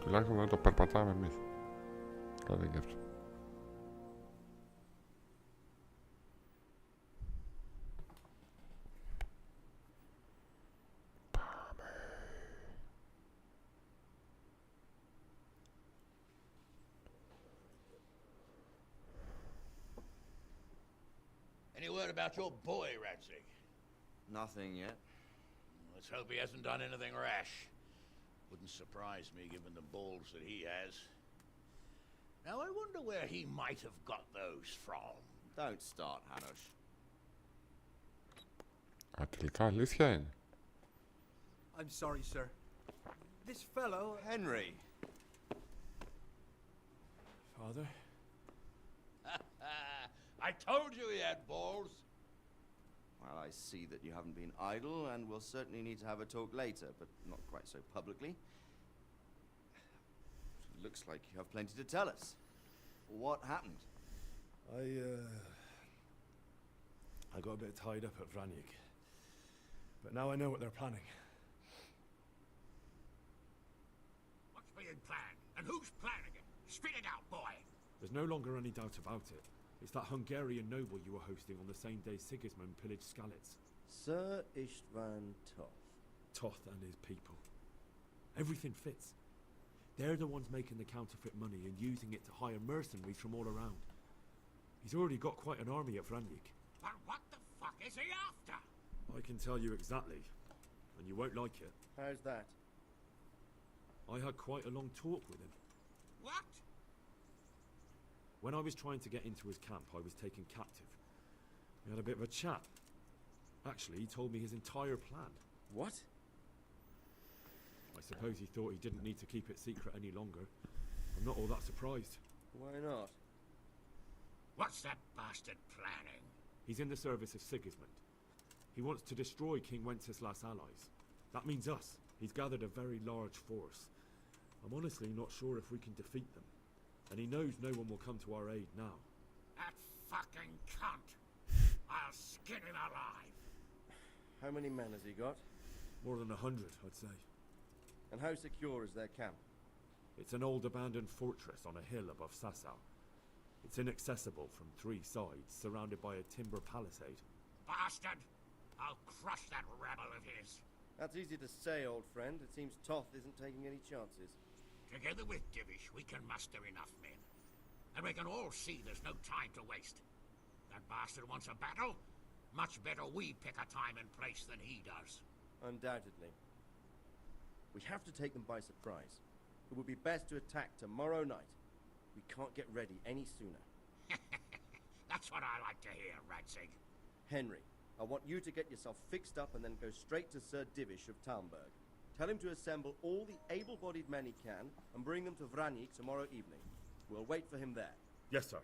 Τουλάχιστον δεν το περπατάμε εμείς. Κάτι και αυτό. Any word about your boy, Radsig? Nothing yet. Let's hope he hasn't done anything rash. Wouldn't surprise me given the balls that he has. Now I wonder where he might have got those from. Don't start, Hanush. Α, τελικά αλήθεια είναι. I'm sorry, sir. This fellow... Henry. Father? I told you he had balls. Well, I see that you haven't been idle, and we'll certainly need to have a talk later, but not quite so publicly. Looks like you have plenty to tell us. What happened? I got a bit tied up at Vranyik. But now I know what they're planning. What's being planned? And who's planning it? Spit it out, boy. There's no longer any doubt about it. It's that Hungarian noble you were hosting on the same day Sigismund pillaged Skalitz. Sir Istvan Toth. Toth and his people. Everything fits. They're the ones making the counterfeit money and using it to hire mercenaries from all around. He's already got quite an army at Vranyik. But what the fuck is he after? I can tell you exactly, and you won't like it. How's that? I had quite a long talk with him. What? When I was trying to get into his camp, I was taken captive. We had a bit of a chat. Actually, he told me his entire plan. What? I suppose he thought he didn't need to keep it secret any longer. I'm not all that surprised. Why not? What's that bastard planning? He's in the service of Sigismund. He wants to destroy King Wenceslas' allies. That means us. He's gathered a very large force. I'm honestly not sure if we can defeat them. And he knows no one will come to our aid now. That fucking cunt! I'll skin him alive! How many men has he got? More than 100, I'd say. And how secure is their camp? It's an old abandoned fortress on a hill above Sasau. It's inaccessible from 3 sides, surrounded by a timber palisade. Bastard! I'll crush that rebel of his! That's easy to say, old friend. It seems Toth isn't taking any chances. Together with Divish, we can muster enough men. And we can all see there's no time to waste. That bastard wants a battle? Much better we pick a time and place than he does. Undoubtedly. We have to take them by surprise. It would be best to attack tomorrow night. We can't get ready any sooner. That's what I like to hear, Radzig. Henry, I want you to get yourself fixed up and then go straight to Sir Divish of Talmberg. Tell him to assemble all the able-bodied men he can and bring them to Vranyik tomorrow evening. We'll wait for him there. Yes, sir.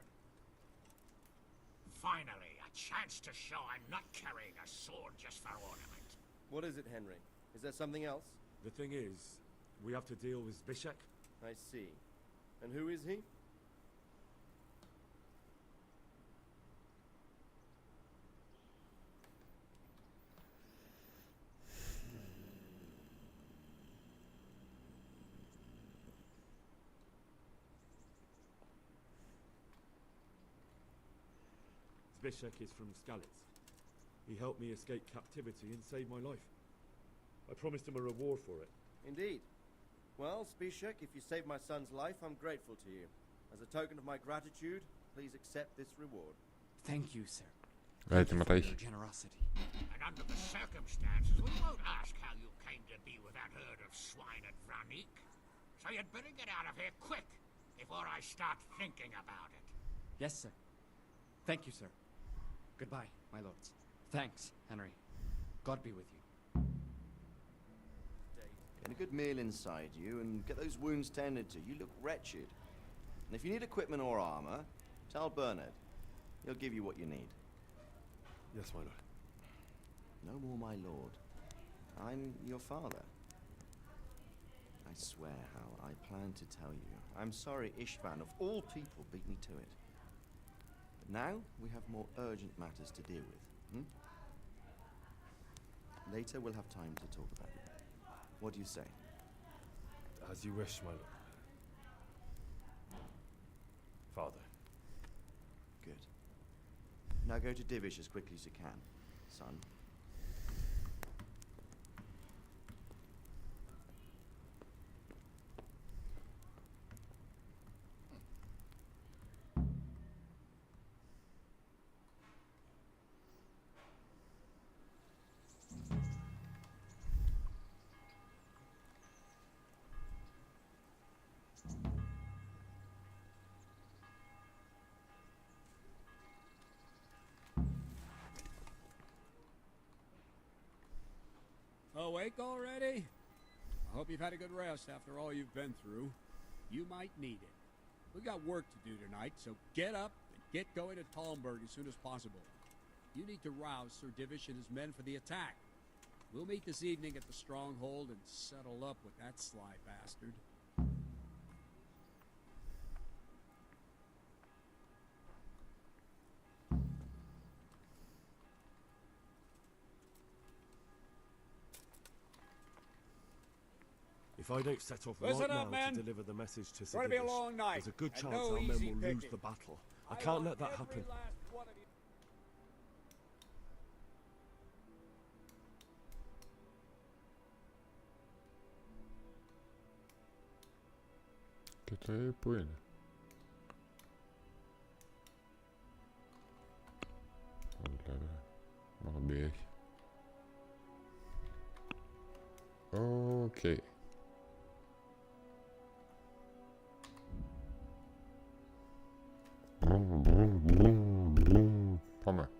Finally, a chance to show I'm not carrying a sword just for ornament. What is it, Henry? Is there something else? The thing is, we have to deal with Zbyszek. I see. And who is he? Zbyszek is from Skalitz. He helped me escape captivity and save my life. I promised him a reward for it. Indeed. Well, Zbyszek, if you saved my son's life, I'm grateful to you. As a token of my gratitude, please accept this reward. Thank you, sir. Right, Thank you for your generosity. And under the circumstances, we won't ask how you came to be with that herd of swine at Vranyik. So you'd better get out of here quick, before I start thinking about it. Yes, sir. Thank you, sir. Goodbye, my lords. Thanks, Henry. God be with you. Get a good meal inside you and get those wounds tended to. You look wretched. And if you need equipment or armor, tell Bernard. He'll give you what you need. Yes, my lord. No more, my lord. I'm your father. I swear, Hal, I plan to tell you. I'm sorry Istvan, of all people, beat me to it. But now we have more urgent matters to deal with. Later we'll have time to talk about it. What do you say? As you wish, my lord. Father. Good. Now go to Divish as quickly as you can, son. Awake already? I hope you've had a good rest after all you've been through. You might need it. We've got work to do tonight, so get up and get going to Talmberg as soon as possible. You need to rouse Sir Divish and his men for the attack. We'll meet this evening at the stronghold and settle up with that sly bastard. If If I don't set off Listen right up, now men. to deliver the message to It's gonna be a Sigurd, long night, there's a good and chance no our men easy will lose picking. the battle. I can't let that happen. Last one of you. Και το ΕΥ που είναι? Μόνο μπει έχει. Οκ. Πάμε.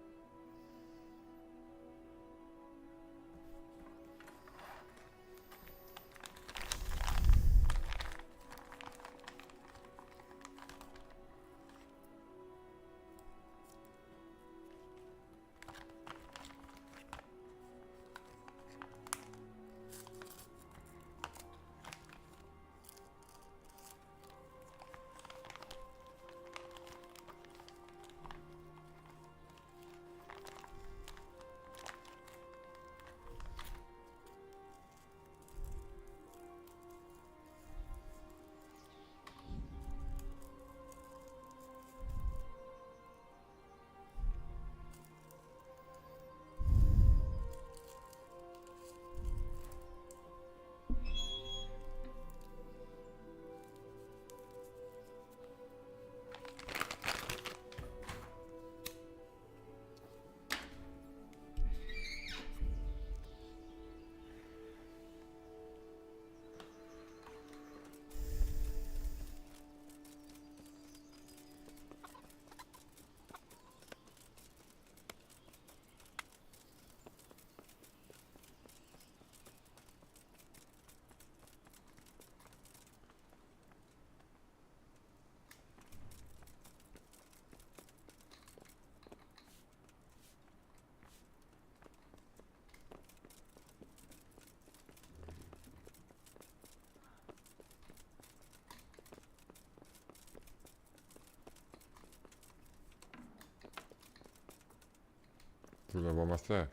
Δουλευόμαστε.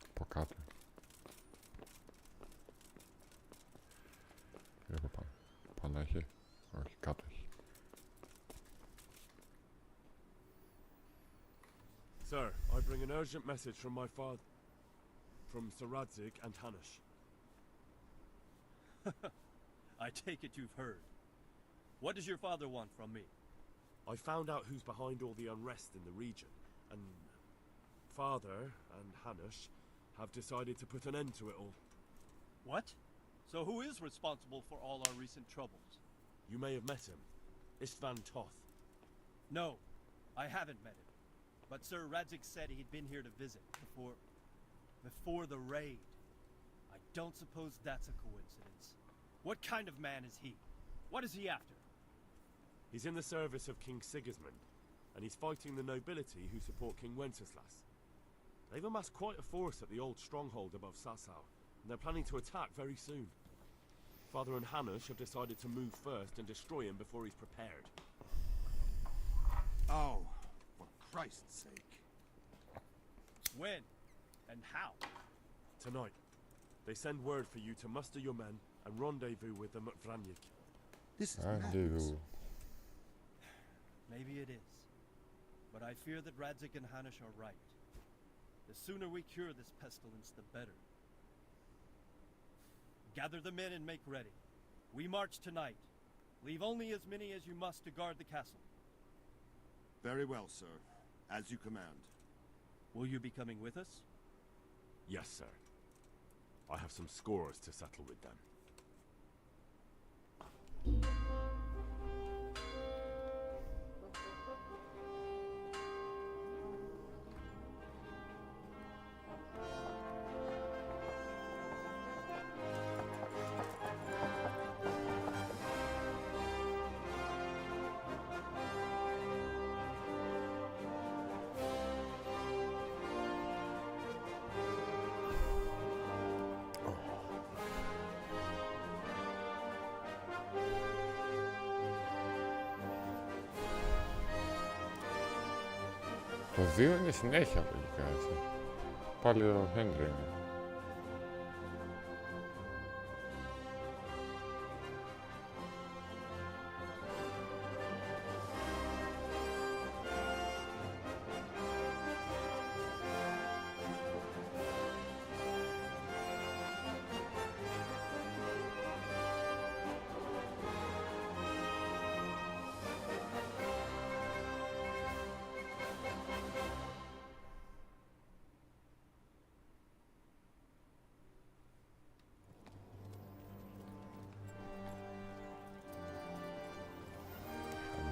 Από κάτω. Ή από πάνω. Πάνω έχει. Όχι, κάτω έχει. Sir, I bring an urgent message from my father, from Sir Radzig and Hanush. I take it you've heard. What does your father want from me? I found out who's behind all the unrest in the region, and Father and Hanush have decided to put an end to it all. What? So who is responsible for all our recent troubles? You may have met him. Istvan Toth. No, I haven't met him. But Sir Radzig said he'd been here to visit before the raid. I don't suppose that's a coincidence. What kind of man is he? What is he after? He's in the service of King Sigismund, and he's fighting the nobility who support King Wenceslas. They've amassed quite a force at the old stronghold above Sasau, and they're planning to attack very soon. Father and Hanush have decided to move first and destroy him before he's prepared. Oh, for Christ's sake. When? And how? Tonight. They send word for you to muster your men and rendezvous with them at Vranyik. This is Rendezvous. Maybe it is. But I fear that Radzig and Hanush are right. The sooner we cure this pestilence, the better. Gather the men and make ready. We march tonight. Leave only as many as you must to guard the castle. Very well, sir. As you command. Will you be coming with us? Yes, sir. I have some scores to settle with them. Το 2 είναι συνέχεια λογικά, έτσι. πάλι ο Henry είναι.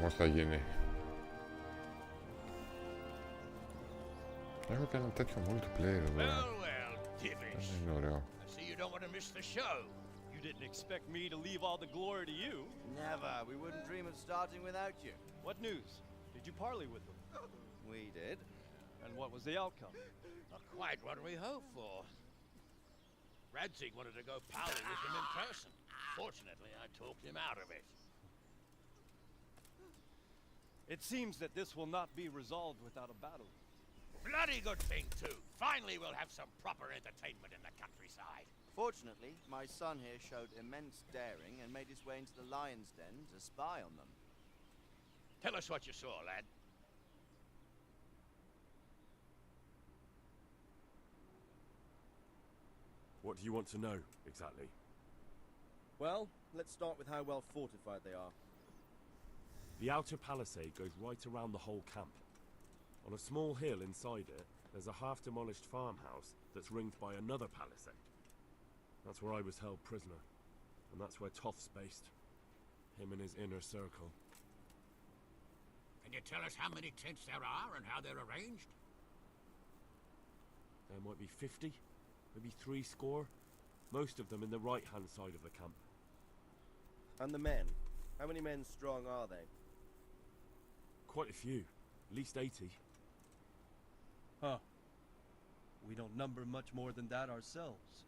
Πώς θα γίνει. Έχω και ένα τέτοιο multiplayer εδώ. Δεν είναι ωραίο. I see you don't want to miss the show. You didn't expect me to leave all the glory to you. Never. We wouldn't dream of starting without you. What news? Did you parley with them? We did. And what was the outcome? Not quite what we hoped for. Radzig wanted to go parley with him in person. Fortunately, I talked him out of it. It seems that this will not be resolved without a battle. Bloody good thing, too. Finally, we'll have some proper entertainment in the countryside. Fortunately, my son here showed immense daring and made his way into the lion's den to spy on them. Tell us what you saw, lad. What do you want to know, exactly? Well, let's start with how well fortified they are. The outer palisade goes right around the whole camp. On a small hill inside it, there's a half-demolished farmhouse that's ringed by another palisade. That's where I was held prisoner, and that's where Toth's based. Him and his inner circle. Can you tell us how many tents there are and how they're arranged? There might be 50, maybe 70. Most of them in the right-hand side of the camp. And the men? How many men strong are they? Quite a few, at least 80. Huh. We don't number much more than that ourselves.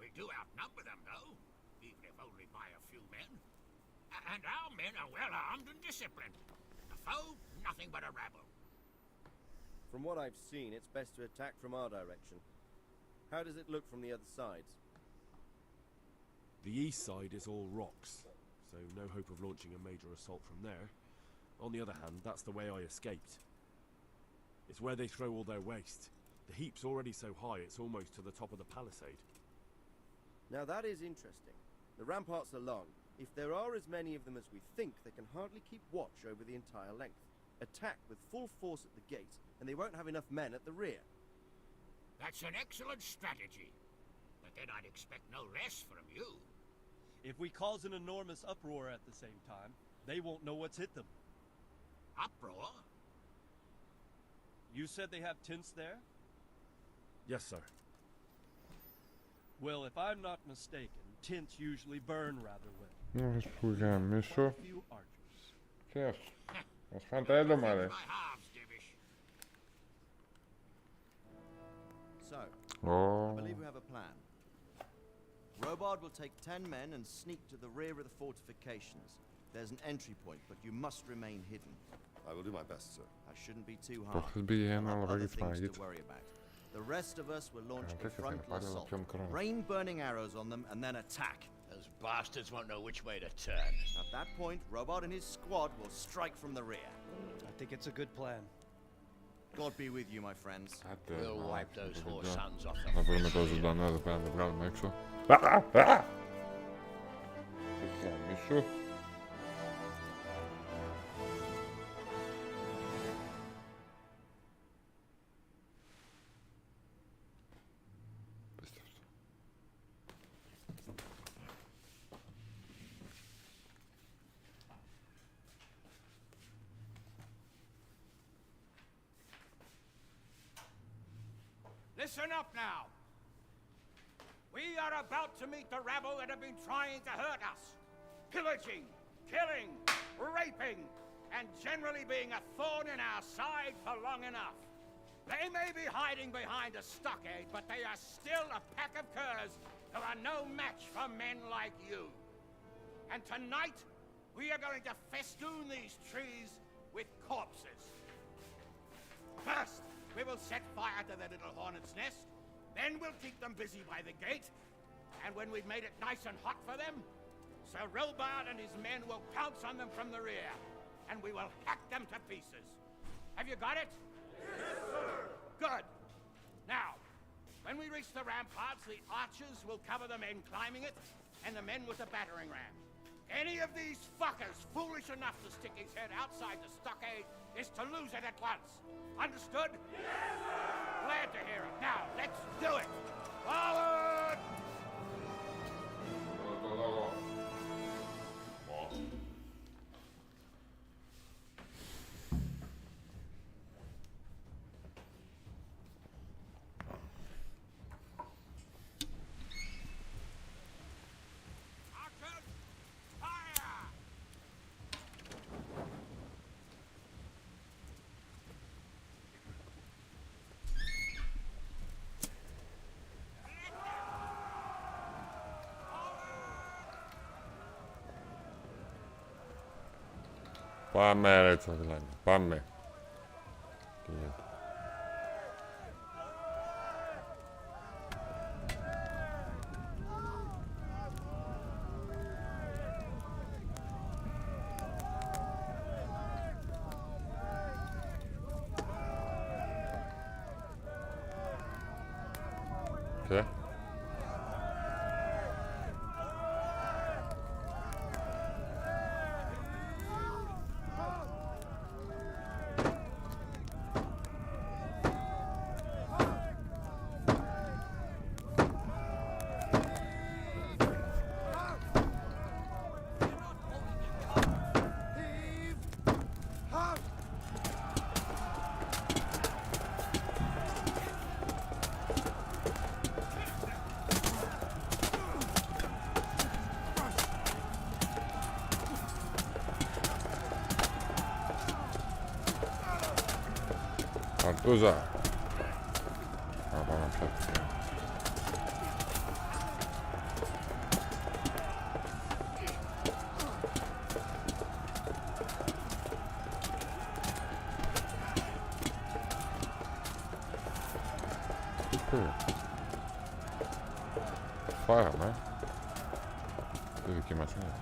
We do outnumber them, though, even if only by a few men. And our men are well armed and disciplined. The foe, nothing but a rabble. From what I've seen, it's best to attack from our direction. How does it look from the other sides? The east side is all rocks, so no hope of launching a major assault from there. On the other hand, that's the way I escaped. It's where they throw all their waste. The heap's already so high it's almost to the top of the palisade. Now that is interesting. The ramparts are long. If there are as many of them as we think, they can hardly keep watch over the entire length. Attack with full force at the gate, and they won't have enough men at the rear. That's an excellent strategy. But then I'd expect no less from you. If we cause an enormous uproar at the same time, they won't know what's hit them. Uproar? You said they have tents there? Yes, sir. Well, if I'm not mistaken, tents usually burn rather well. Να σου γαμίσω. Quite a few archers. Ξέρεις, μας φάνε τα έντομα, ρε. So, Oh. I believe we have a plan. Robard will take 10 men and sneak to the rear of the fortifications. There's an entry point, but you must remain hidden. I will do my best, sir. That shouldn't be too Το hard. έχεις μπει ένα We'll have λογάκι other της things to Παναγίτης. worry about. The rest of us will launch a τέτοιο θα είναι, frontal πάλι assault. πιο μικρό. Rain burning arrows on them and then attack. Those bastards won't know which way to turn. At that point, Robard and his squad will strike from the rear. I think it's a good plan. God be with you, my friends. We'll wipe those whore sons off Θα the βρούμε το face. ζωντανό εδώ πέρα να το βγάλουμε έξω. Τι γαμίσου. Listen up now. We are about to meet the rabble that have been trying to hurt us. Pillaging, killing, raping, and generally being a thorn in our side for long enough. They may be hiding behind a stockade, but they are still a pack of curs who are no match for men like you. And tonight, we are going to festoon these trees with corpses. First, we will set fire to the little hornet's nest. Then we'll keep them busy by the gate. And when we've made it nice and hot for them, Sir Robard and his men will pounce on them from the rear. And we will hack them to pieces. Have you got it? Yes, sir. Good. Now, when we reach the ramparts, the archers will cover the men climbing it, and the men with the battering ram. Any of these fuckers foolish enough to stick his head outside the stockade is to lose it at once. Understood? Yes, sir! Glad to hear it. Now, let's do it! Forward! Πάμε ρε τσοκλάνι, πάμε. Και Καρτούζα. Να πάμε να πιάσουμε. Τι πήρε. Φάγαμε. Τι δική μας είναι.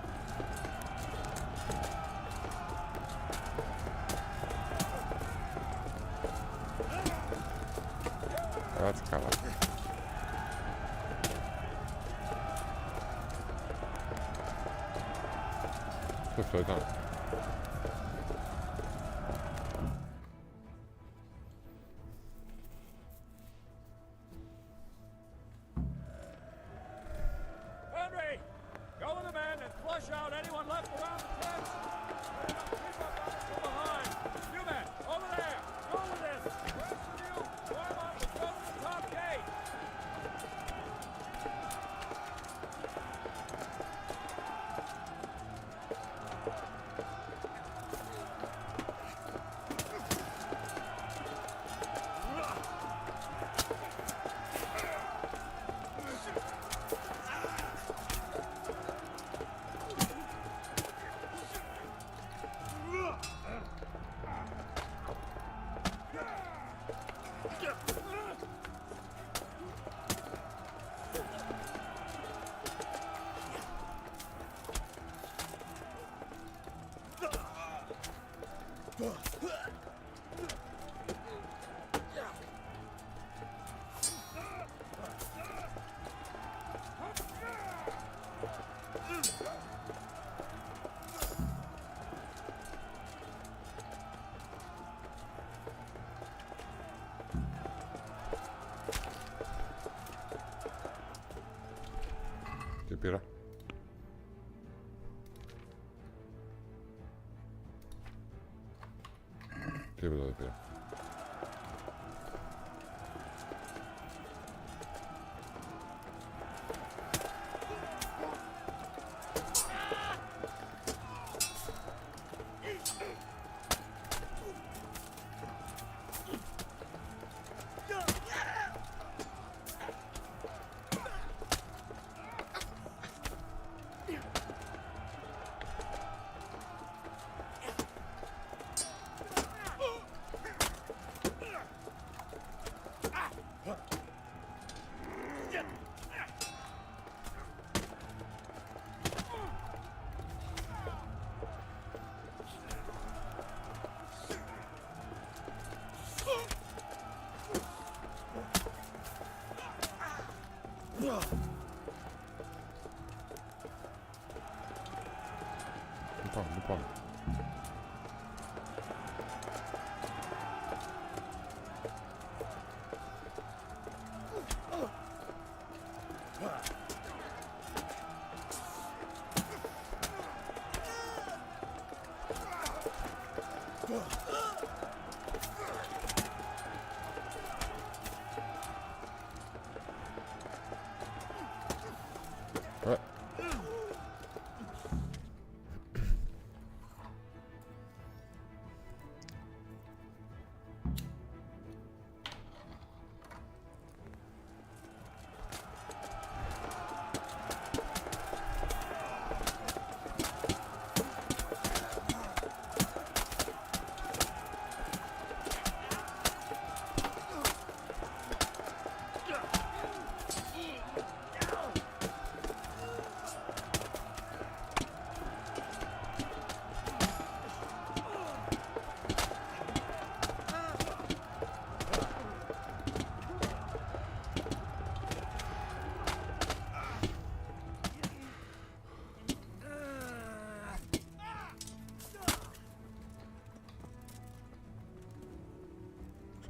Κάτσε καλά. Τι αυτό ήταν. Henry! Go with the men and flush out anyone left around the tents! Keep up from behind! You men, over there! Go with this! Rest of you, climb up and go to the top gate! Τι πήρα. Τίποτα δεν πήρα.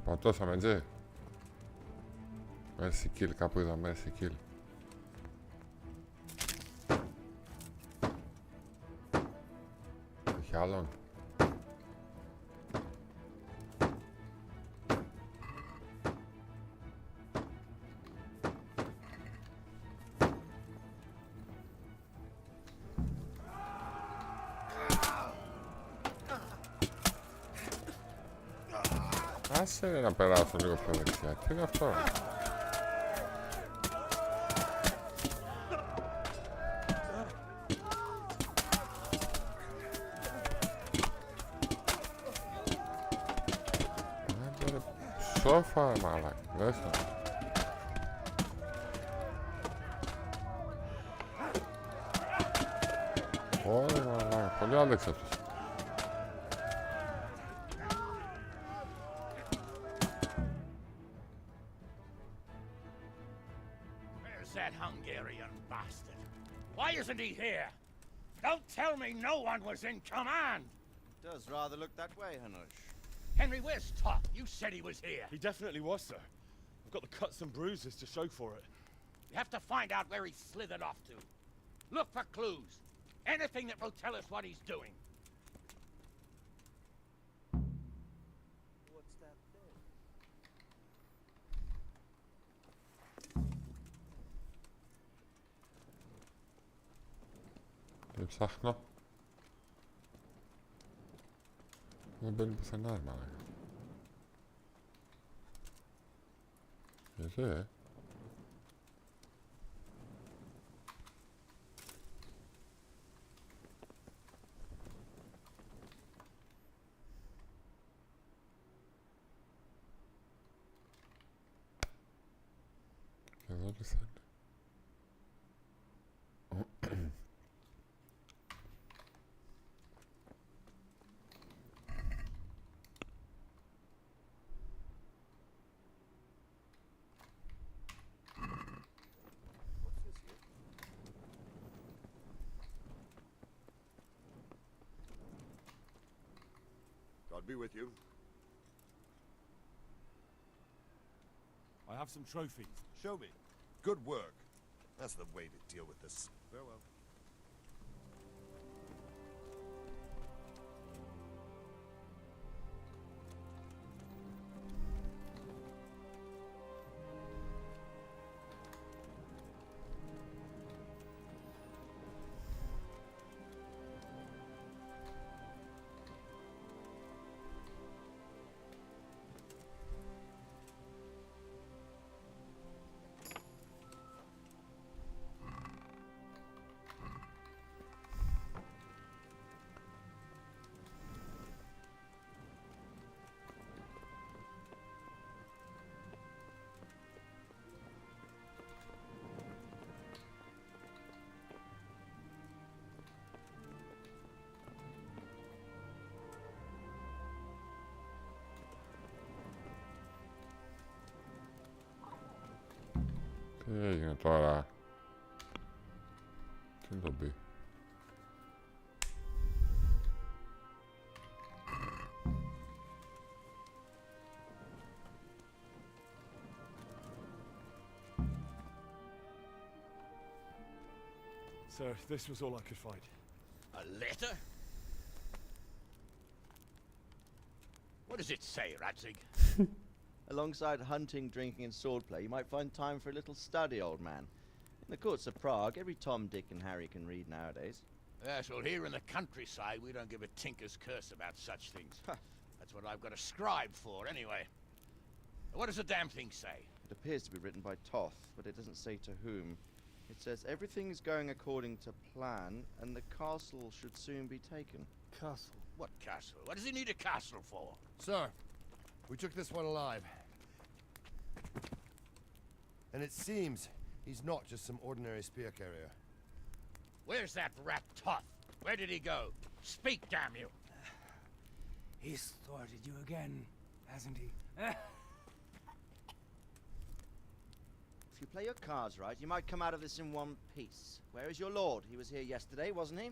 Πατώσαμε, έτσι. Mercy kill, κάπου είδα mercy kill. Έχει άλλον. Άσε να περάσω λίγο πιο δεξιά. Τι είναι αυτό? Σόφα, μαλάκα. Δες το. Ωραία, μαλάκα. Πολύ άντεξε αυτός. That Hungarian bastard. Why isn't he here? Don't tell me no one was in command. Does rather look that way, Hanush. Henry, where's Top? You said he was here. He definitely was, sir. I've got the cuts and bruises to show for it. You have to find out where he slithered off to. Look for clues. Anything that will tell us what he's doing. What's that there? Τι ψάχνω? Δεν μπαίνει πουθενά, μαλάκα. Γιατί, Και εδώ τι θέλει? God be with you. I have some trophies. Show me. Good work. That's the way to deal with this. Farewell. Τι έγινε τώρα? Τι είναι το μπει? Sir, this was all I could find. A letter? What does it say, Radzig? Alongside hunting, drinking, and swordplay, you might find time for a little study, old man. In the courts of Prague, every Tom, Dick, and Harry can read nowadays. Yes, well, here in the countryside, we don't give a tinker's curse about such things. That's what I've got a scribe for, anyway. What does the damn thing say? It appears to be written by Toth, but it doesn't say to whom. It says everything is going according to plan, and the castle should soon be taken. Castle? What castle? What does he need a castle for? Sir, we took this one alive. And it seems he's not just some ordinary spear carrier. Where's that rat Toth? Where did he go? Speak, damn you! He's thwarted you again, hasn't he? If you play your cards right, you might come out of this in one piece. Where is your lord? He was here yesterday, wasn't he?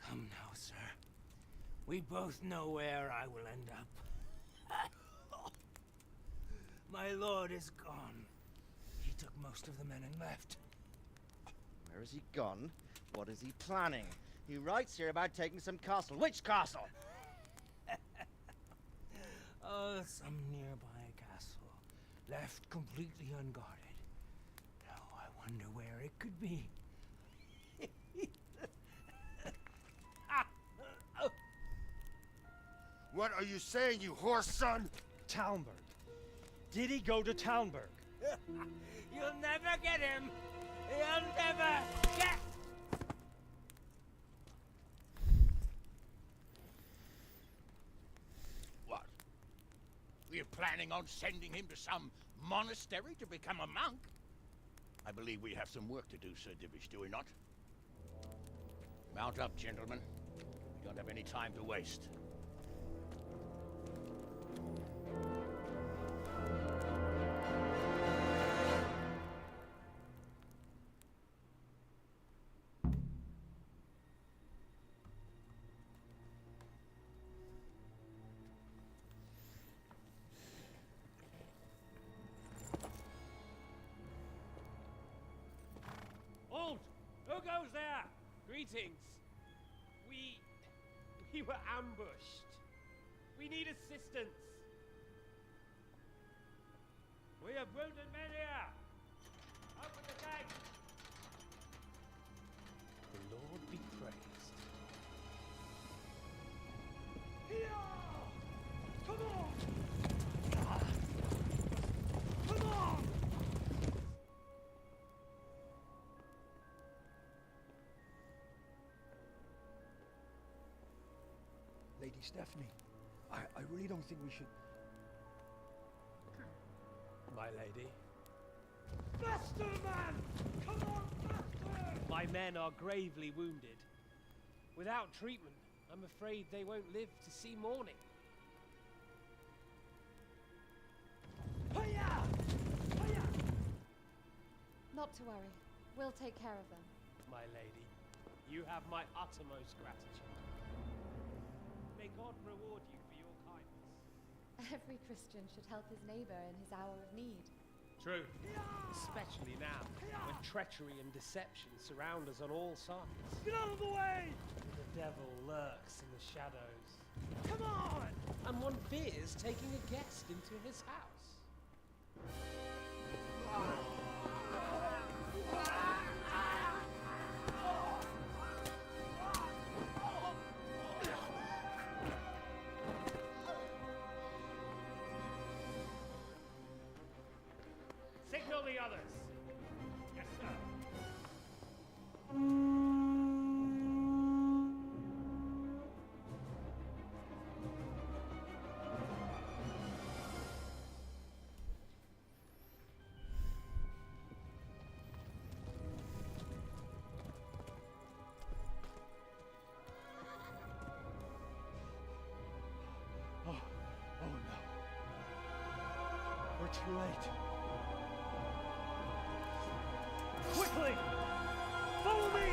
Come now, sir. We both know where I will end up. My lord is gone. He took most of the men and left. Where has he gone? What is he planning? He writes here about taking some castle. Which castle? Oh, some nearby castle. Left completely unguarded. Now I wonder where it could be. What are you saying, you horse son? Talmberg. Did he go to Talmberg? You'll never get him! You'll never get... What? We're planning on sending him to some monastery to become a monk? I believe we have some work to do, Sir Divish, do we not? Mount up, gentlemen. We don't have any time to waste. Halt! Who goes there? Greetings. We were ambushed. We need assistance. We have wounded men here. Open the gate. The Lord be praised. Here! Come on! Come on! Lady Stephanie, I really don't think we should... My lady. Faster, man! Come on, faster! My men are gravely wounded. Without treatment, I'm afraid they won't live to see morning. Hiya! Hiya! Not to worry. We'll take care of them. My lady, you have my uttermost gratitude. May God reward you for your kindness. Every Christian should help his neighbor in his hour of need. True. Especially now, when treachery and deception surround us on all sides. Get out of the way! The devil lurks in the shadows. Come on! And one fears taking a guest into his house. Signal the others. Yes, sir. Oh no. We're too late. Quickly! Follow me!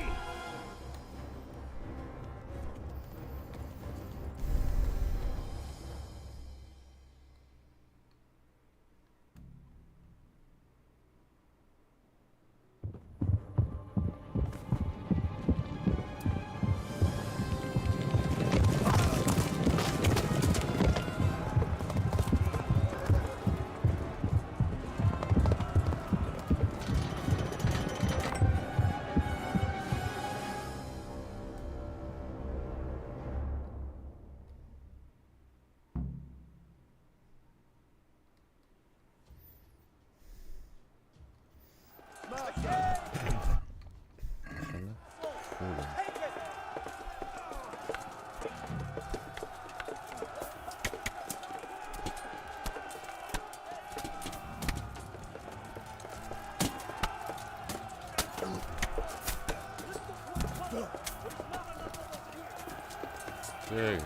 έγινε.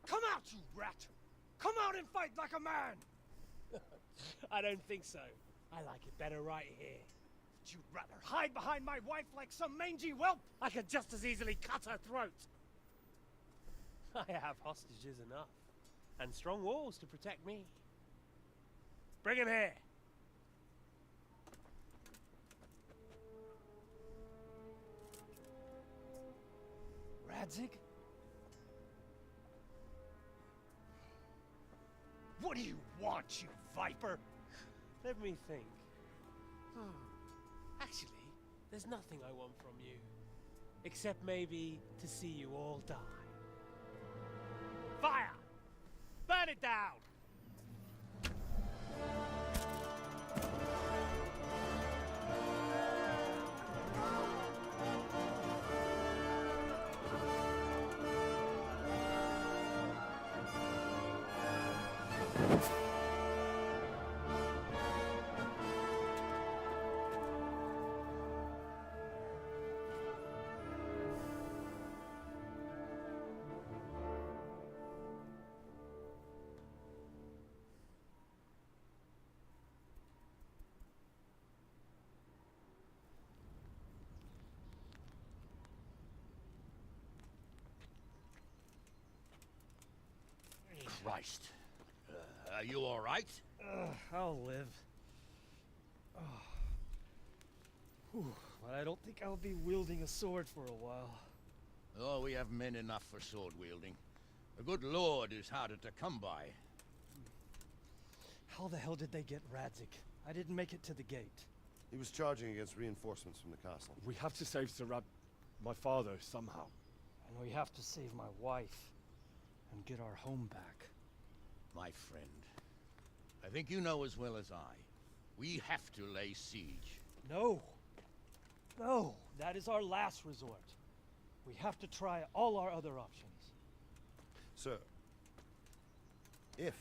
Come out, you rat! Come out and fight like a man! I don't think so. I like it better right here. Would you rather hide behind my wife like some mangy whelp? I could just as easily cut her throat. I have hostages enough. And strong walls to protect me. Bring him here! Radzig? What do you want, you viper? Let me think. Actually, there's nothing I want from you. Except maybe to see you all die. Fire! Burn it down! Christ. Are you all right? I'll live. Whew, but I don't think I'll be wielding a sword for a while. Oh, we have men enough for sword wielding. A good lord is harder to come by. How the hell did they get Radzig? I didn't make it to the gate. He was charging against reinforcements from the castle. We have to save my father, somehow. And we have to save my wife. And get our home back. My friend, I think you know as well as I. We have to lay siege. No. No, that is our last resort. We have to try all our other options. Sir, if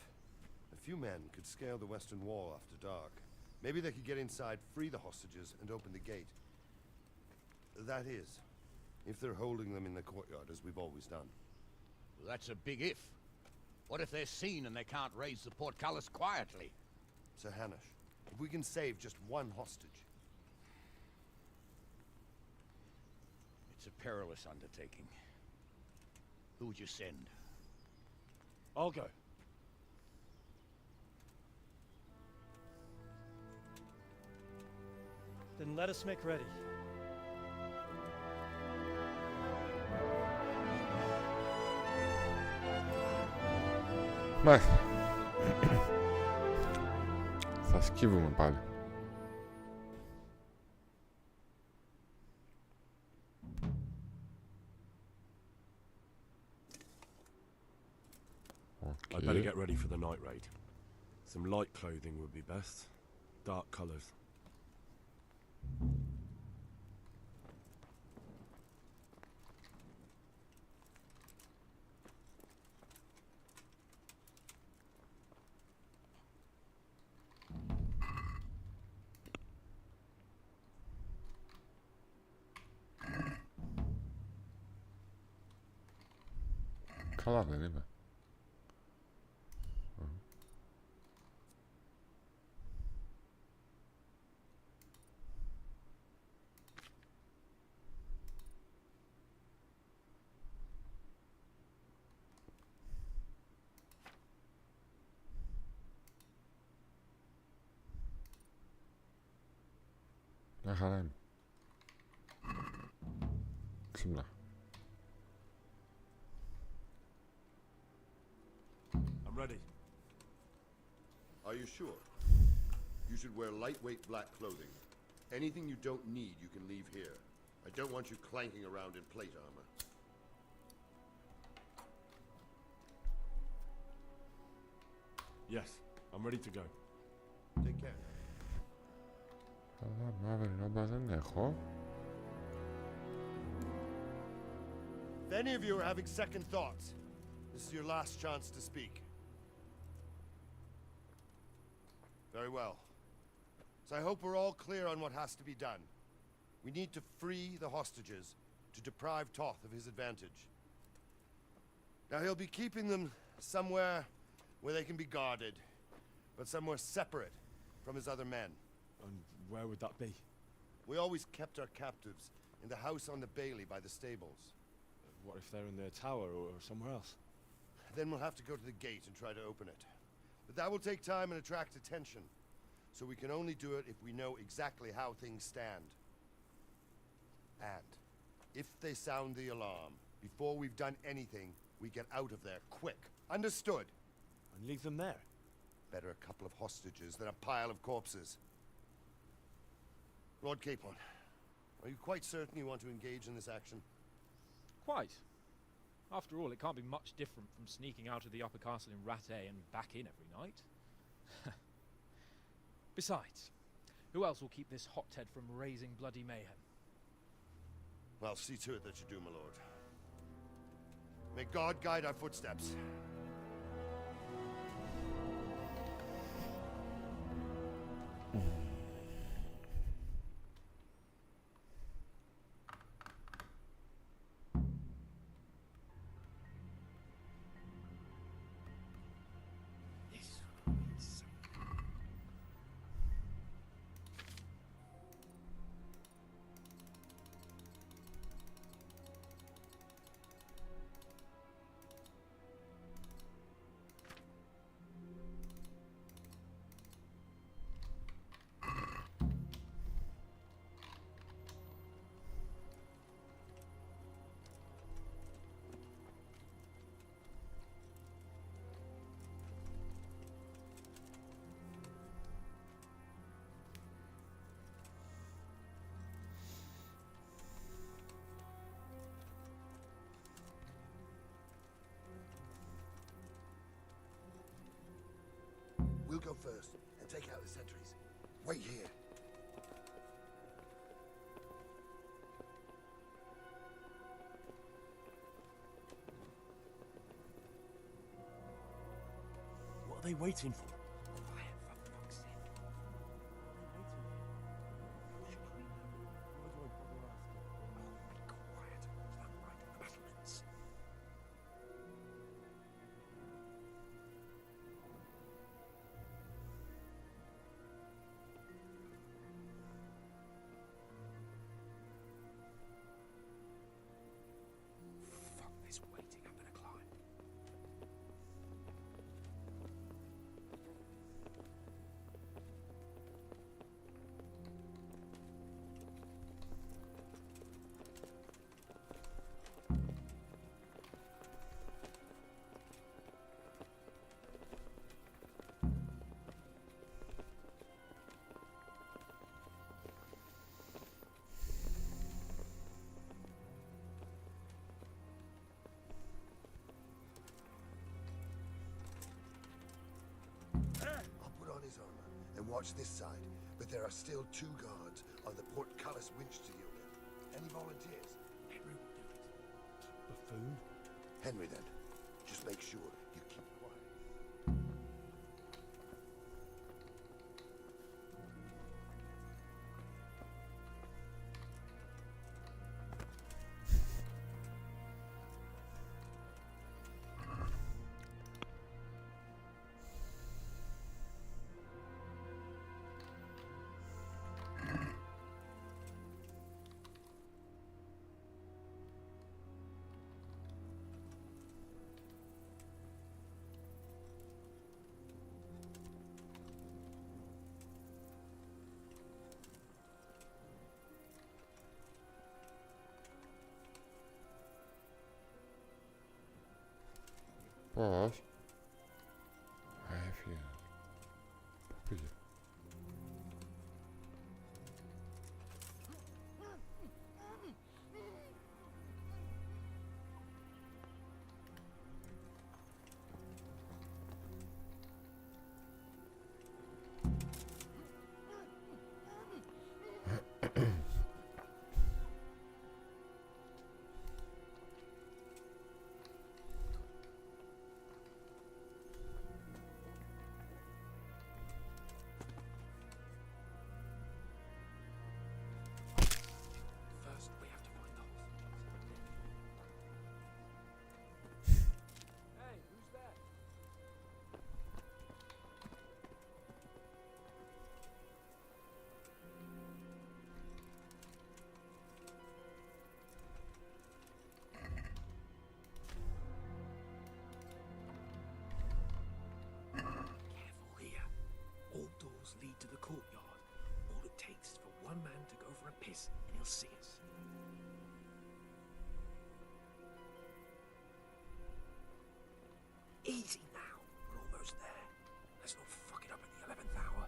a few men could scale the western wall after dark, maybe they could get inside, free the hostages, and open the gate. That is, if they're holding them in the courtyard as we've always done. Well, that's a big if. What if they're seen and they can't raise the portcullis quietly? Sir Hanush, if we can save just one hostage. It's a perilous undertaking. Who would you send? I'll go. Then let us make ready. Μάλιστα. Θα σκύβουμε πάλι. I'd better get ready for the night raid. Some light clothing would be best. Dark colors. Καλά δεν είμαι. Μια χαρά είμαι. Ξύπνα. I'm ready. Are you sure? You should wear lightweight black clothing. Anything you don't need, you can leave here. I don't want you clanking around in plate armor. Yes, I'm ready to go. Take care. Αλλά μαύρη ρόμπα δεν έχω. If any of you are having second thoughts, this is your last chance to speak. Very well. So I hope we're all clear on what has to be done. We need to free the hostages to deprive Toth of his advantage. Now he'll be keeping them somewhere where they can be guarded, but somewhere separate from his other men. And where would that be? We always kept our captives in the house on the Bailey by the stables. What if they're in their tower or somewhere else? Then we'll have to go to the gate and try to open it. But that will take time and attract attention. So we can only do it if we know exactly how things stand. And if they sound the alarm, before we've done anything, we get out of there quick. Understood? And leave them there? Better a couple of hostages than a pile of corpses. Lord Capon, are you quite certain you want to engage in this action? Quite. After all, it can't be much different from sneaking out of the upper castle in Radeon and back in every night. Besides, who else will keep this hothead from raising bloody mayhem? Well, see to it that you do, my lord. May God guide our footsteps. We'll go first and take out the sentries. Wait here. What are they waiting for? Quiet, for fuck's sake. watch this side, but there are still 2 guards on the portcullis Winchester unit. Any volunteers? Henry will do it. Buffoon. Henry, then. Just make sure you keep quiet. Πώς? Έφυγε. Πού πήγε? First, we have to find the hostages. Hey, who's that? Careful here. All doors lead to the courtyard. All it takes is for one man to go for a piss and he'll see us. Easy now. We're almost there. Let's not fuck it up at the 11th hour.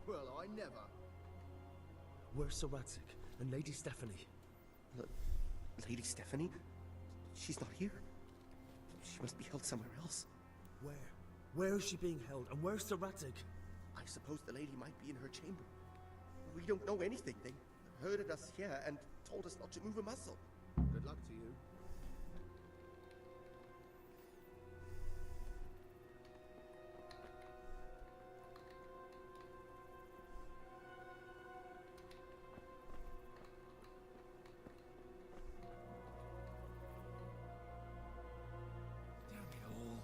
Well, I never. Where's Sir Radzik and Lady Stephanie? Lady Stephanie? She's not here. She must be held somewhere else. Where? Where is she being held? And where's Sir Radzik? I suppose the lady might be in her chamber. We don't know anything. They herded us here and told us not to move a muscle. Good luck to you. Damn it all.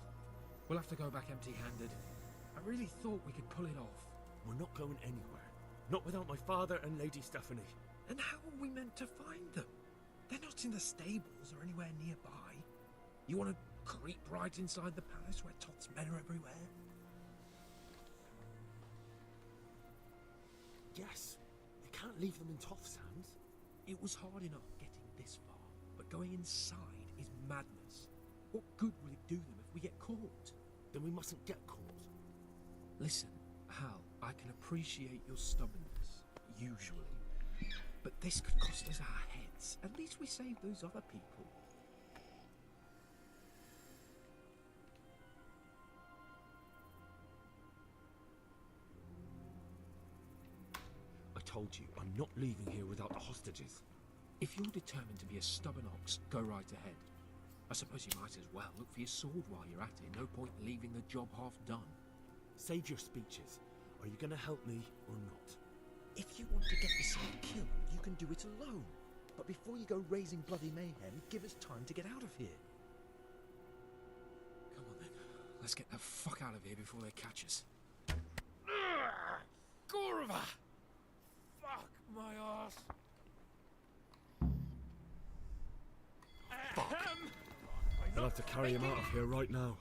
We'll have to go back empty-handed. I really thought we could pull it off. We're not going anywhere. Not without my father and Lady Stephanie. And how are we meant to find them? They're not in the stables or anywhere nearby. You want to creep right inside the palace where Toth's men are everywhere? Yes. You can't leave them in Toth's hands. It was hard enough getting this far, but going inside is madness. What good will it do them if we get caught? Then we mustn't get caught. Listen, Hal, I can appreciate your stubbornness, usually. But this could cost us our heads. At least we saved those other people. I told you, I'm not leaving here without the hostages. If you're determined to be a stubborn ox, go right ahead. I suppose you might as well look for your sword while you're at it. No point leaving the job half done. Save your speeches. Are you going to help me or not? If you want to get yourself killed, you can do it alone. But before you go raising bloody mayhem, give us time to get out of here. Come on then. Let's get the fuck out of here before they catch us. Kurva! Fuck my ass. They'll have to carry him out of here right now.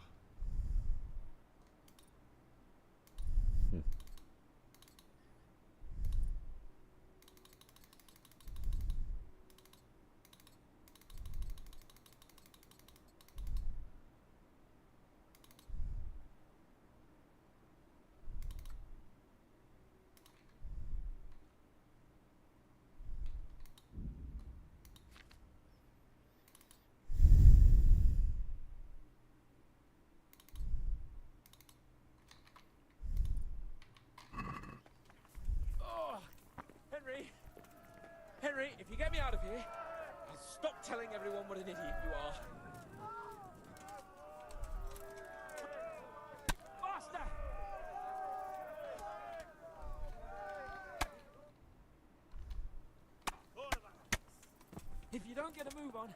Henry, if you get me out of here, I'll stop telling everyone what an idiot you are. Faster! If you don't get a move on,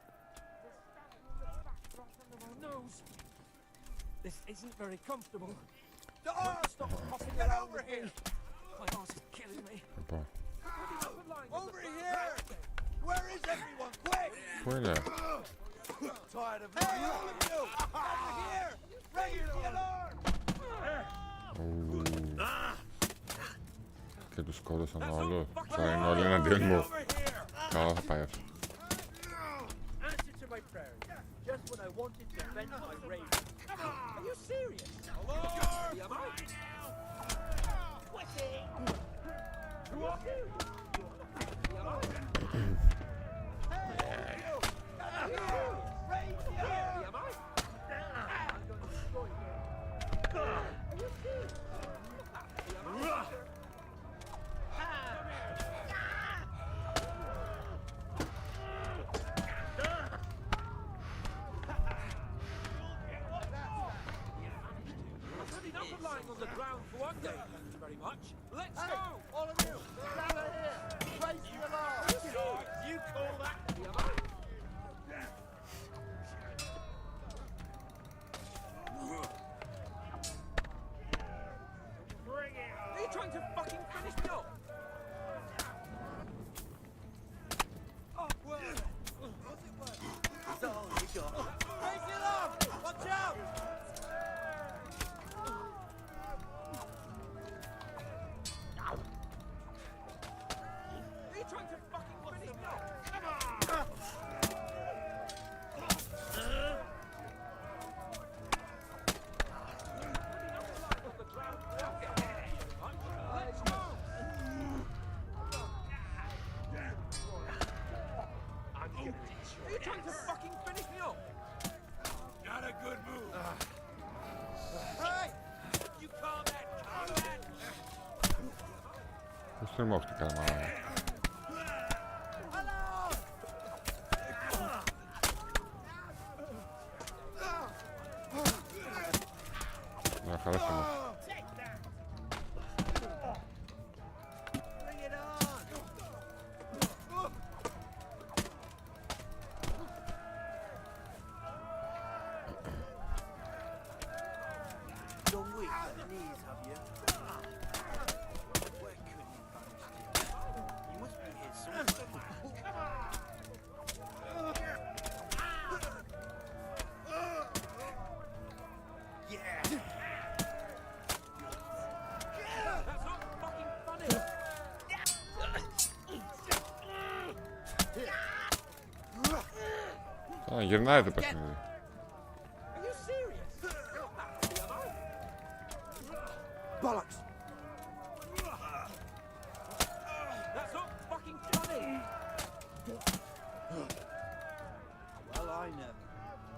they'll stab you in the back right under my nose. This isn't very comfortable. Stop hopping Get around over with here! me. My arse is killing me. Over here! Where is everyone? Quick! Spoiler. Tired of all of you! Over here! Raise the alarm! Και τους σκότωσαν όλους. Θα είναι όλοι εναντίον μου. Καλά θα πάει αυτό. Answer to my prayers. Just when I wanted to vent my rage. Are you serious? Hello? Am I? Quitting! Who are you? Lying on the ground for one day, thank you very much. Let's Hey, go! all of you, gather here. Raise the alarm. You call that? Bring it! Are you trying to fucking finish me off? Oh, well. What's it worth? That's all you got. Raise the alarm. Watch out. Are you trying to fucking finish me off? Come on. Let's go! Are you trying to fucking finish me off? Not a good move. Hey! You call that combat? Πώς τριμώχτηκα, μάλλον. Να χαράσαμε. Bring it on! You're weak at the knees, have you? Where could you manage to? You must be here somewhere. Come on! Yeah! That's not fucking funny! Α, γυρνάει το παιχνίδι. Are you serious? Bollocks! That's not fucking funny! Well, I know.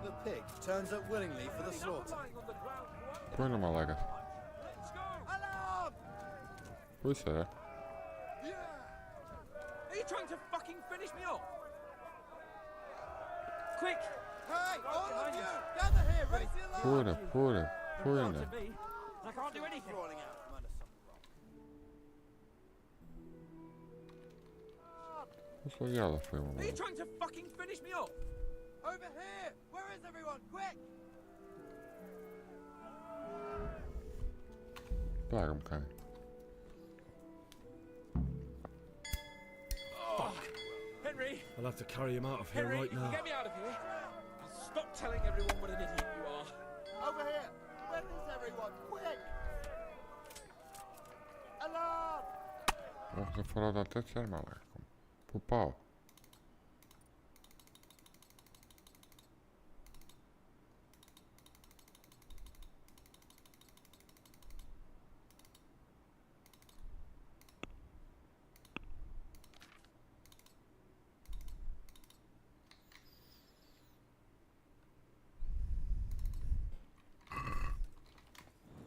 The pig turns up willingly for the slaughter. Πού είναι ο μαλάκας? Alarm! Πού είσαι, ρε? Are you trying to fucking finish me off? Quick! Hey, all of you, gather here, raise the alarm! Πού είναι, πού είναι, πού They're είναι. to me, and I can't do anything. Crawling out from under some rock. Πού στο διάλογο φεύγω. Are you trying to fucking finish me off? Over here! Where is everyone? Quick! Πλάκα μου κάνει. Henry! I'll have to carry him out of here Henry, right you now. can get me out of here. I'll stop telling everyone what an idiot you are. Over here! Where is everyone? Quick! Alarm! Όχι, δεν φοράω τα τέτοια, ρε μαλάκα. Πού πάω.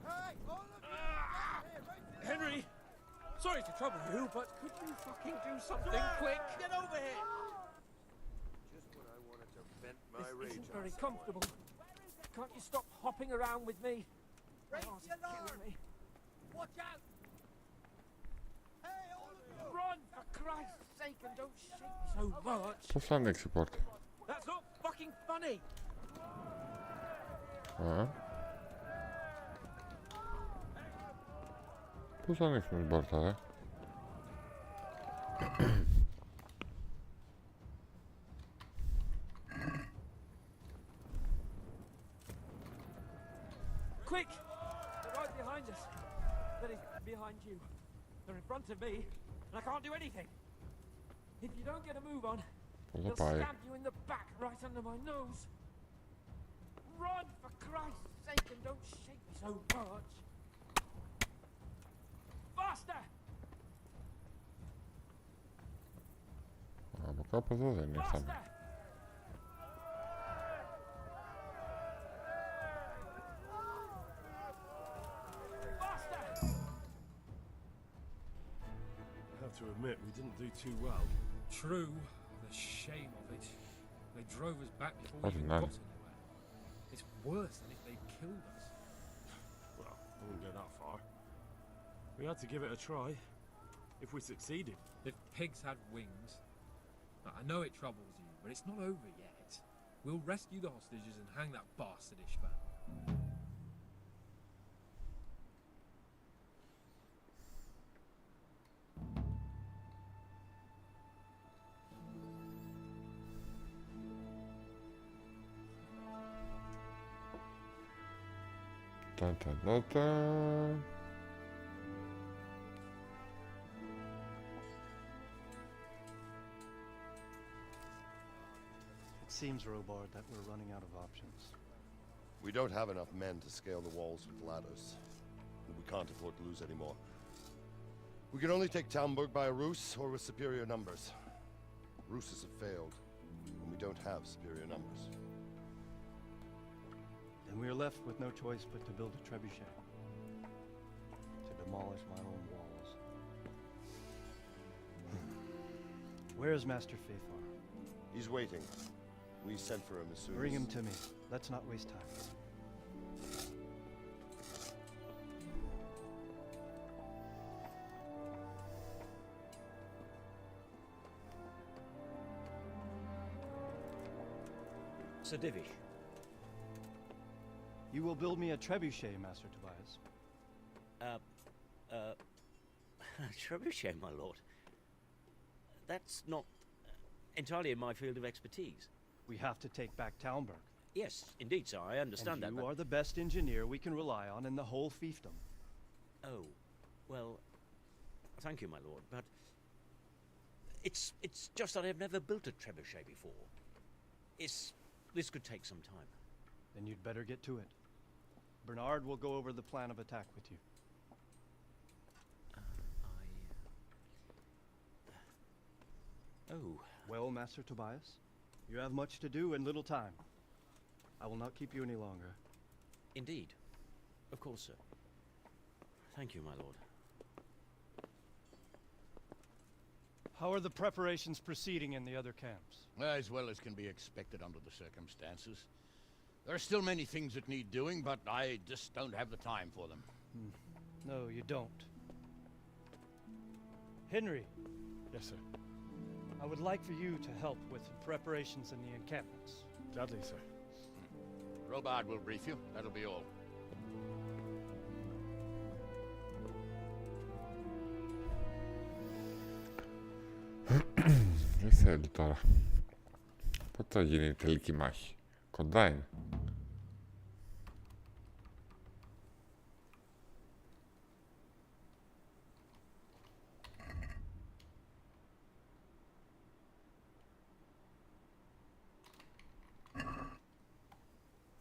Hey, all of you! Gather here, raise the alarm! Henry! Sorry to trouble you, but could you fucking do something quick? Get over here! Just when I wanted to vent my This rage isn't very outside. comfortable. Can't you stop hopping around with me? My Raise arse the is killing alarm! me. Watch out! Hey, all of you! Run, for Christ's sake, and don't shake me so much. Πώς θα ανοίξει η πόρτα. That's not fucking funny. Α. Πώς θα ανοίξουμε την πόρτα, ρε. Quick! They're right behind us. That is, behind you. They're in front of me, and I can't do anything. If you don't get a move on, Πώς they'll θα πάει. stab you in the back right under my nose. Run, for Christ's sake, and don't shake me so much. Faster! Από κάπου εδώ δεν ήρθαμε. Faster! I have to admit, we didn't do too well. True, the shame of it. They drove us back before we Wasn't even that? got anywhere. It's worse than if they'd killed us. Well, I wouldn't go that far. We had to give it a try. If we succeeded. If pigs had wings. I know it troubles you, but it's not over yet. We'll rescue the hostages and hang that bastard Ishvan. Τα τα τα τα. It seems, Robard, that we're running out of options. We don't have enough men to scale the walls with ladders. And we can't afford to lose any more. We can only take Talmberg by a ruse or with superior numbers. Ruses have failed, and we don't have superior numbers. Then we are left with no choice but to build a trebuchet. To demolish my own walls. Where is Master Faithar? He's waiting. We sent for him as soon Bring as... him to me. Let's not waste time. Sir Divish. You will build me a trebuchet, Master Tobias. Trebuchet, my lord. That's not entirely in my field of expertise. We have to take back Talmberg. Yes, indeed, sir, I understand And that. you are the best engineer we can rely on in the whole fiefdom. Oh, well, thank you, my lord, but it's just that I've never built a trebuchet before. This could take some time. Then you'd better get to it. Bernard will go over the plan of attack with you. Oh. Well, Master Tobias, you have much to do and little time. I will not keep you any longer. Indeed. Of course, sir. Thank you, my lord. How are the preparations proceeding in the other camps? As well as can be expected under the circumstances. There are still many things that need doing, but I just don't have the time for them. No, you don't. Henry. Yes, sir. I would like for you to help with the preparations in the encampments. Gladly, sir. Robard will brief you. That'll be all. Δεν θέλει τώρα. Πότε θα γίνει η τελική μάχη? Κοντά είναι.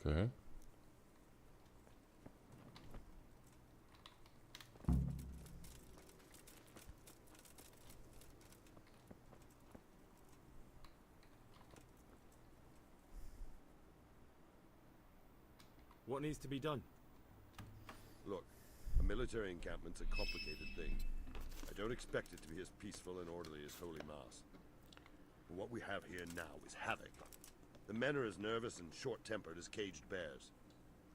Okay. What needs to be done? Look, a military encampment's a complicated thing. I don't expect it to be as peaceful and orderly as Holy Mass. But what we have here now is havoc. The men are as nervous and short-tempered as caged bears.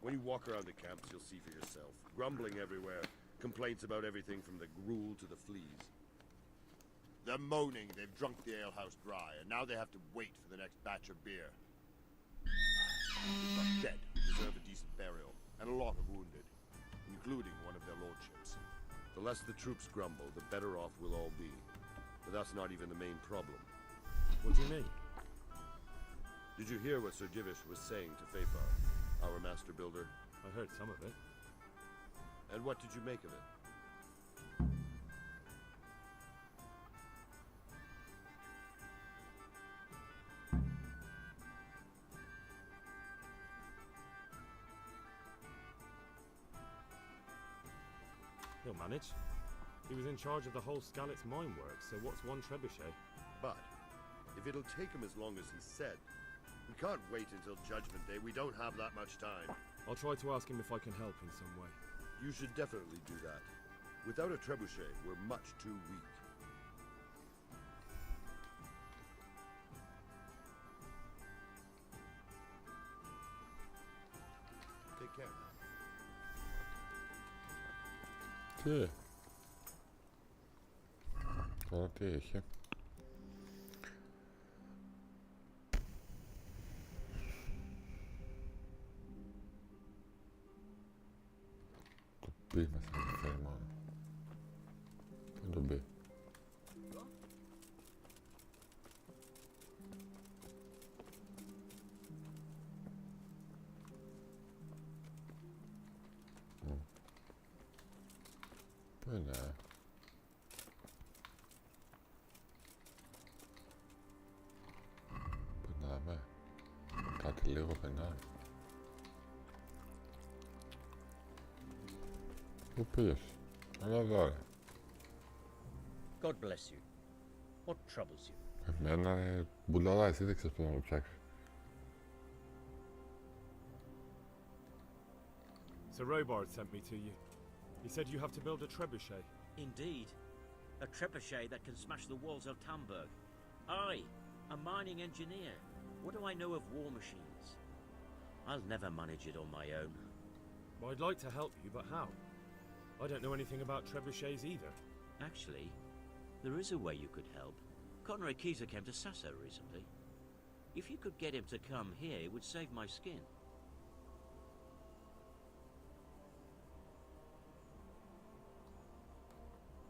When you walk around the camps, you'll see for yourself. Grumbling everywhere, complaints about everything from the gruel to the fleas. They're moaning they've drunk the alehouse dry, and now they have to wait for the next batch of beer. We've got dead who deserve a decent burial, and a lot of wounded, including one of their lordships. The less the troops grumble, the better off we'll all be. But that's not even the main problem. What do you mean? Did you hear what Sir Divish was saying to Fafar, our master builder? I heard some of it. And what did you make of it? He'll manage. He was in charge of the whole Skalitz mine works, so what's one trebuchet? But if it'll take him as long as he said, we can't wait until Judgment Day. We don't have that much time. I'll try to ask him if I can help in some way. You should definitely do that. Without a trebuchet, we're much too weak. Take care. Τι? Τώρα τι έχει? Το πει μας ενδιαφέρει μόνο. Τι το πει? Πού είναι? Περνάμε. Κάτι λίγο περνάμε. Πού πήγες? Έλα εδώ ρε. God bless you. What troubles you? Εμένα ρε μπουλαρά, εσύ δεν ξέρεις πώς να το ψάξεις. Sir Robard sent me to you. He said you have to build a trebuchet. Indeed. A trebuchet that can smash the walls of Tamburg. I, a mining engineer. What do I know of war machines? I'll never manage it on my own. Well, I'd like to help you, but how? I don't know anything about trebuchets either. Actually, there is a way you could help. Conrad Kieser came to Sasso recently. If you could get him to come here, it would save my skin.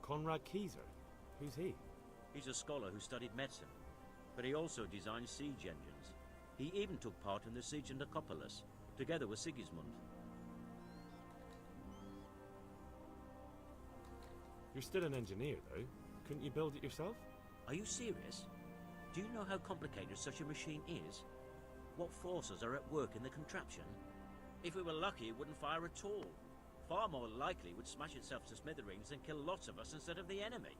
Conrad Kieser? Who's he? He's a scholar who studied medicine, but he also designed siege engines. He even took part in the siege of Nicopolis, together with Sigismund. You're still an engineer, though. Couldn't you build it yourself? Are you serious? Do you know how complicated such a machine is? What forces are at work in the contraption? If we were lucky, it wouldn't fire at all. Far more likely it would smash itself to smithereens and kill lots of us instead of the enemy.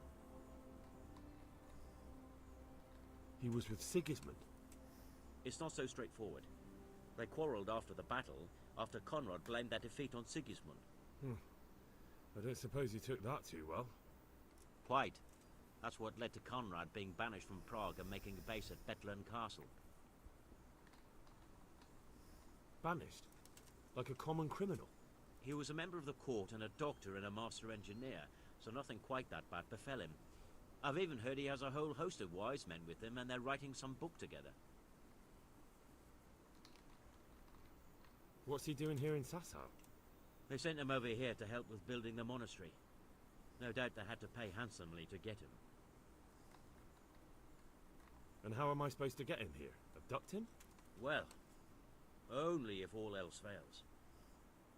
He was with Sigismund. It's not so straightforward. They quarrelled after the battle, after Conrad blamed their defeat on Sigismund. I don't suppose you took that too well. Quite. That's what led to Conrad being banished from Prague and making a base at Bethlen Castle. Banished? Like a common criminal? He was a member of the court and a doctor and a master engineer, so nothing quite that bad befell him. I've even heard he has a whole host of wise men with him and they're writing some book together. What's he doing here in Sasau? They sent him over here to help with building the monastery. No doubt they had to pay handsomely to get him. And how am I supposed to get him here? Abduct him? Well, only if all else fails.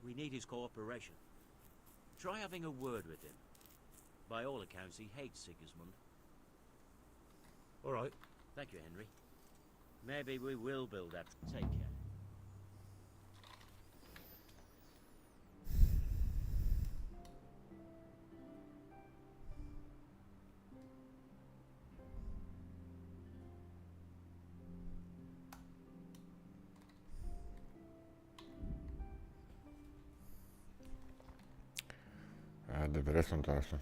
We need his cooperation. Try having a word with him. By all accounts, he hates Sigismund. All right. Thank you, Henry. Maybe we will build that. Take care. Άντε βρες τον τώρα αυτό.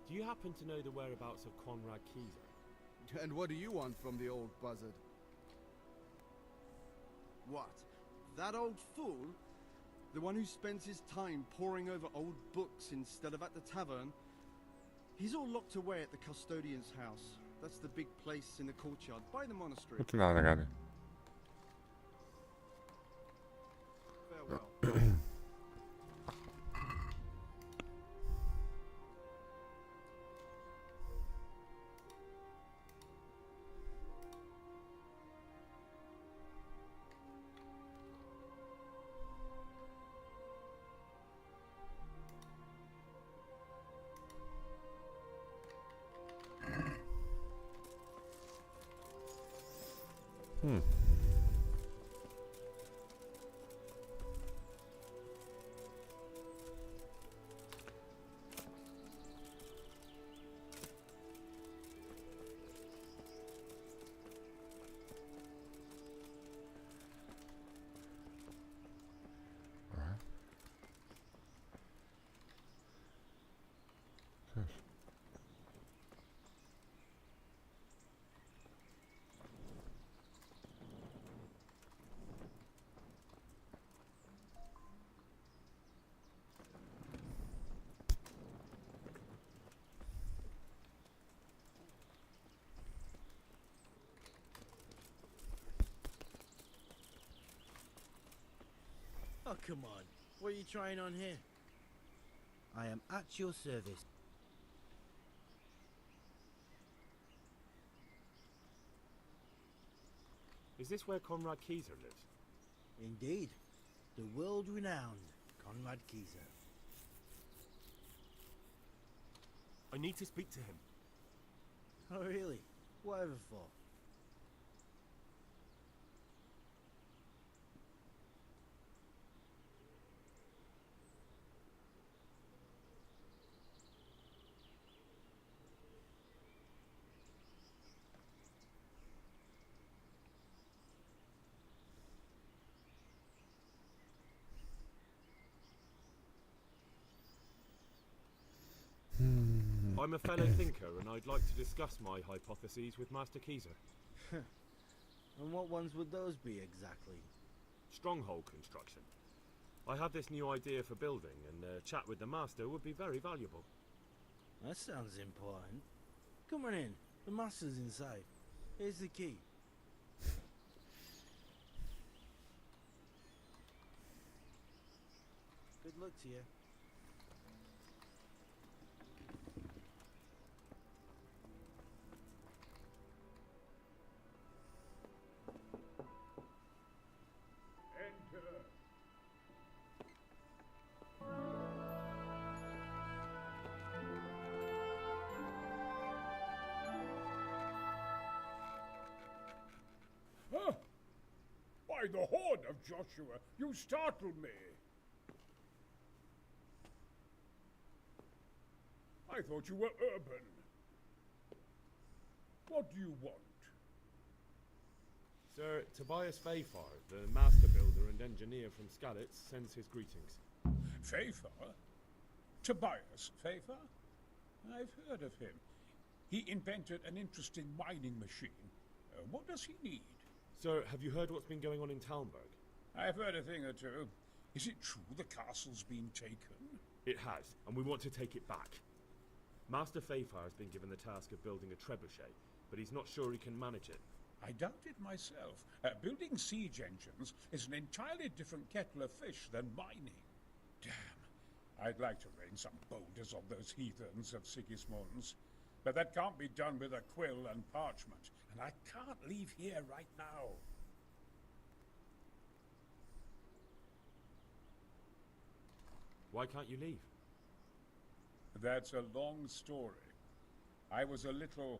Do you happen to know the whereabouts of Konrad Kieser? And what do you want from the old buzzard? What? That old fool? The one who spends his time poring over old books instead of at the tavern? He's all locked away at the custodian's house. That's the big place in the courtyard by the monastery. Τι να κάνει. Farewell. Oh, come on. What are you trying on here? I am at your service. Is this where Konrad Kieser lives? Indeed. The world-renowned Konrad Kieser. I need to speak to him. Oh, really? Whatever for? I'm a fellow thinker, and I'd like to discuss my hypotheses with Master Kieser. And what ones would those be exactly? Stronghold construction. I have this new idea for building, and a chat with the Master would be very valuable. That sounds important. Come on in. The Master's inside. Here's the key. Good luck to you. the horn of Joshua, you startled me. I thought you were urban. What do you want? Sir, Tobias Fayfar, the master builder and engineer from Skalitz, sends his greetings. Fayfar? Tobias Fayfar? I've heard of him. He invented an interesting mining machine. What does he need? Sir, have you heard what's been going on in Talmberg? I've heard a thing or two. Is it true the castle's been taken? It has, and we want to take it back. Master Fayfar has been given the task of building a trebuchet, but he's not sure he can manage it. I doubt it myself. Building siege engines is an entirely different kettle of fish than mining. Damn. I'd like to rain some boulders on those heathens of Sigismund's. But that can't be done with a quill and parchment, and I can't leave here right now. Why can't you leave? That's a long story. I was a little,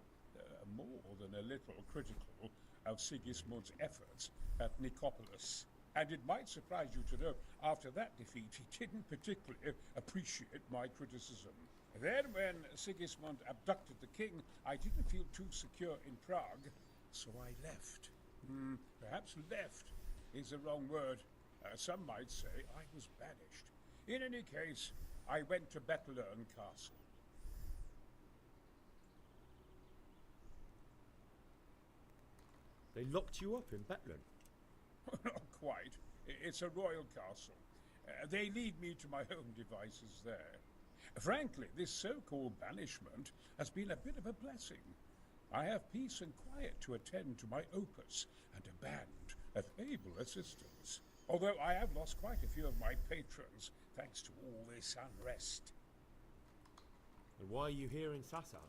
more than a little, critical of Sigismund's efforts at Nicopolis. And it might surprise you to know, after that defeat, he didn't particularly appreciate my criticism. Then, when Sigismund abducted the king, I didn't feel too secure in Prague, so I left. Perhaps left is the wrong word. Some might say I was banished. In any case, I went to Bettelern Castle. They locked you up in Bettelern? Not quite. It's a royal castle. They lead me to my own devices there. Frankly, this so-called banishment has been a bit of a blessing. I have peace and quiet to attend to my opus and a band of able assistants. Although I have lost quite a few of my patrons, thanks to all this unrest. And why are you here in Sassa?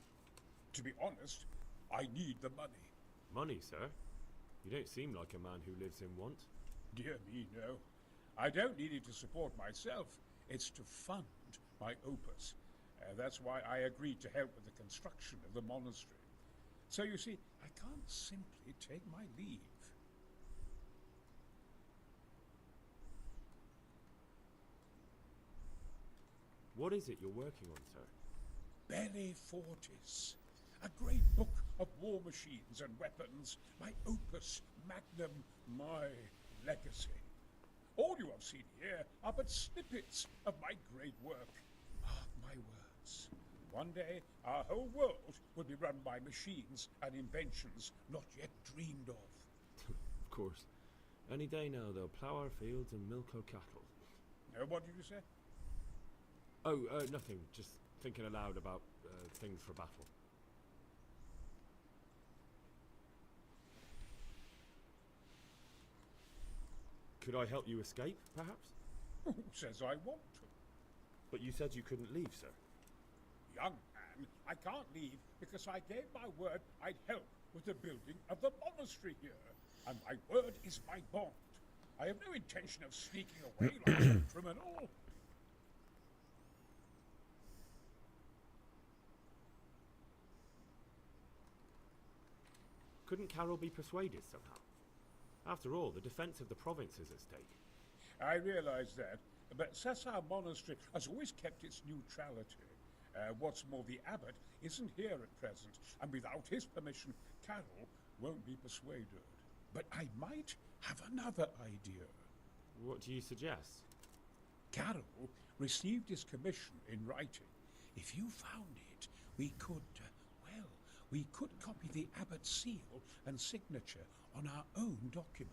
To be honest, I need the money. Money, sir? You don't seem like a man who lives in want. Dear me, no. I don't need it to support myself. It's to fund my opus. That's why I agreed to help with the construction of the monastery. So you see, I can't simply take my leave. What is it you're working on, sir? Belli Fortis. A great book of war machines and weapons. My opus magnum, my legacy. All you have seen here are but snippets of my great work. Mark my words. One day, our whole world will be run by machines and inventions not yet dreamed of. Of course. Any day now, they'll plough our fields and milk our cattle. What did you say? Oh, nothing. Just thinking aloud about things for battle. Could I help you escape, perhaps? Who says I want to? But you said you couldn't leave, sir. Young man, I can't leave because I gave my word I'd help with the building of the monastery here. And my word is my bond. I have no intention of sneaking away like a criminal. Couldn't Carol be persuaded somehow? After all, the defense of the province is at stake. I realize that, but Sassa Monastery has always kept its neutrality. What's more, the abbot isn't here at present, and without his permission, Carol won't be persuaded. But I might have another idea. What do you suggest? Carol received his commission in writing. If you found it, we could, we could copy the abbot's seal and signature on our own document.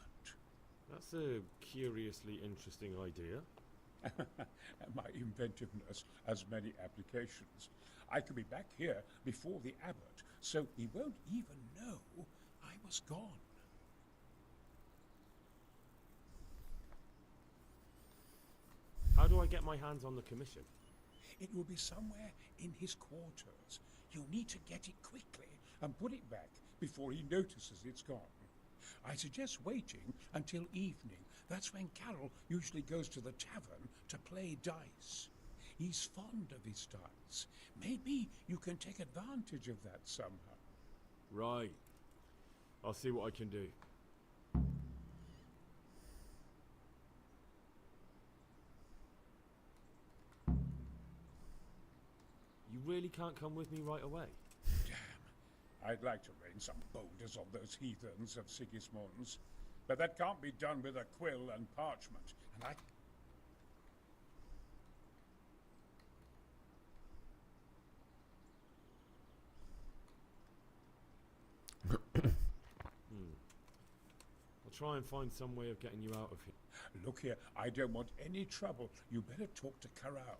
That's a curiously interesting idea. My inventiveness has many applications. I could be back here before the abbot, so he won't even know I was gone. How do I get my hands on the commission? It will be somewhere in his quarters. You'll need to get it quickly and put it back before he notices it's gone. I suggest waiting until evening. That's when Carol usually goes to the tavern to play dice. He's fond of his dice. Maybe you can take advantage of that somehow. Right. I'll see what I can do. really can't come with me right away? Damn. I'd like to rain some boulders on those heathens of Sigismund's, but that can't be done with a quill and parchment, and I... I'll try and find some way of getting you out of here. Look here, I don't want any trouble. You better talk to Corral.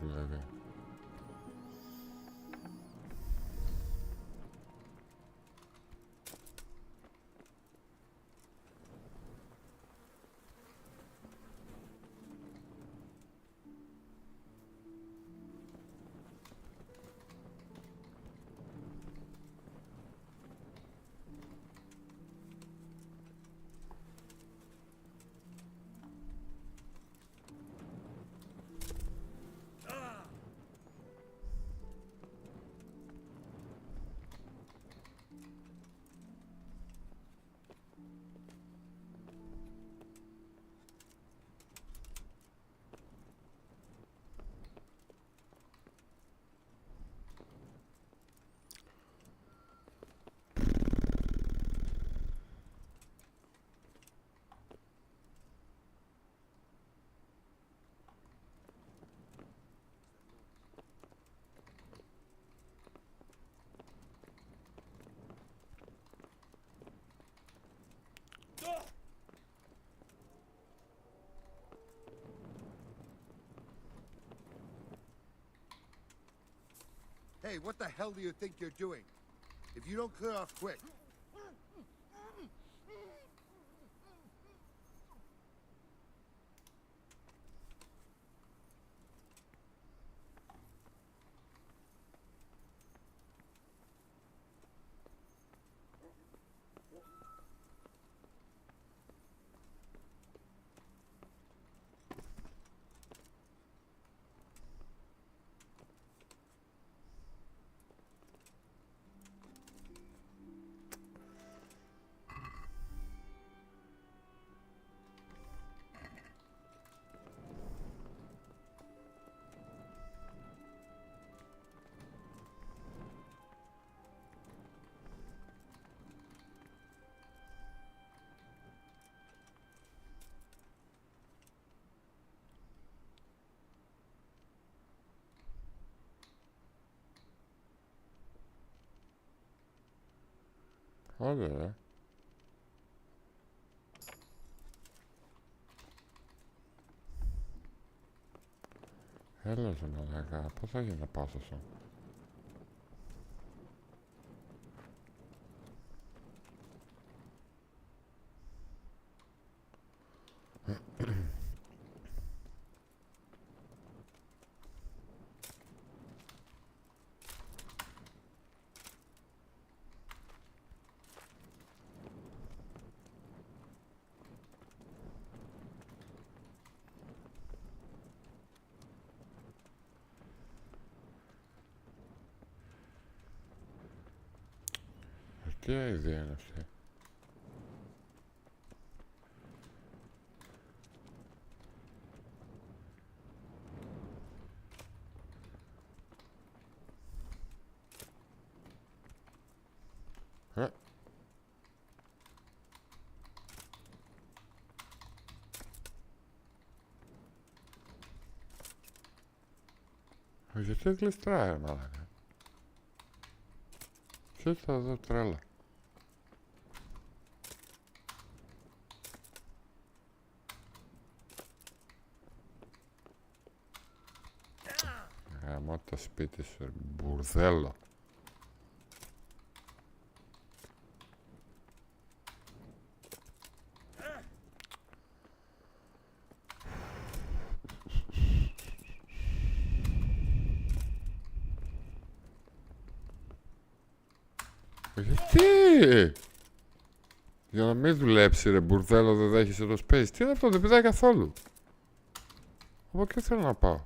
δηλαδή. Hey, what the hell do you think you're doing? If you don't clear off quick. Ωραία. Έλα σε μαλάκα, πώς θα γίνει να πάω στο σώμα. Τι ιδέα είναι αυτή. Γιατί γλιστράει, μαλάκα. Κοίτα εδώ τρέλα. Γαμώ το σπίτι σου, μπουρδέλο. Γιατί! Για να μην δουλέψει ρε μπουρδέλο, δεν δέχεσαι το space. Τι είναι αυτό, δεν πηδάει καθόλου. Από εκεί θέλω να πάω.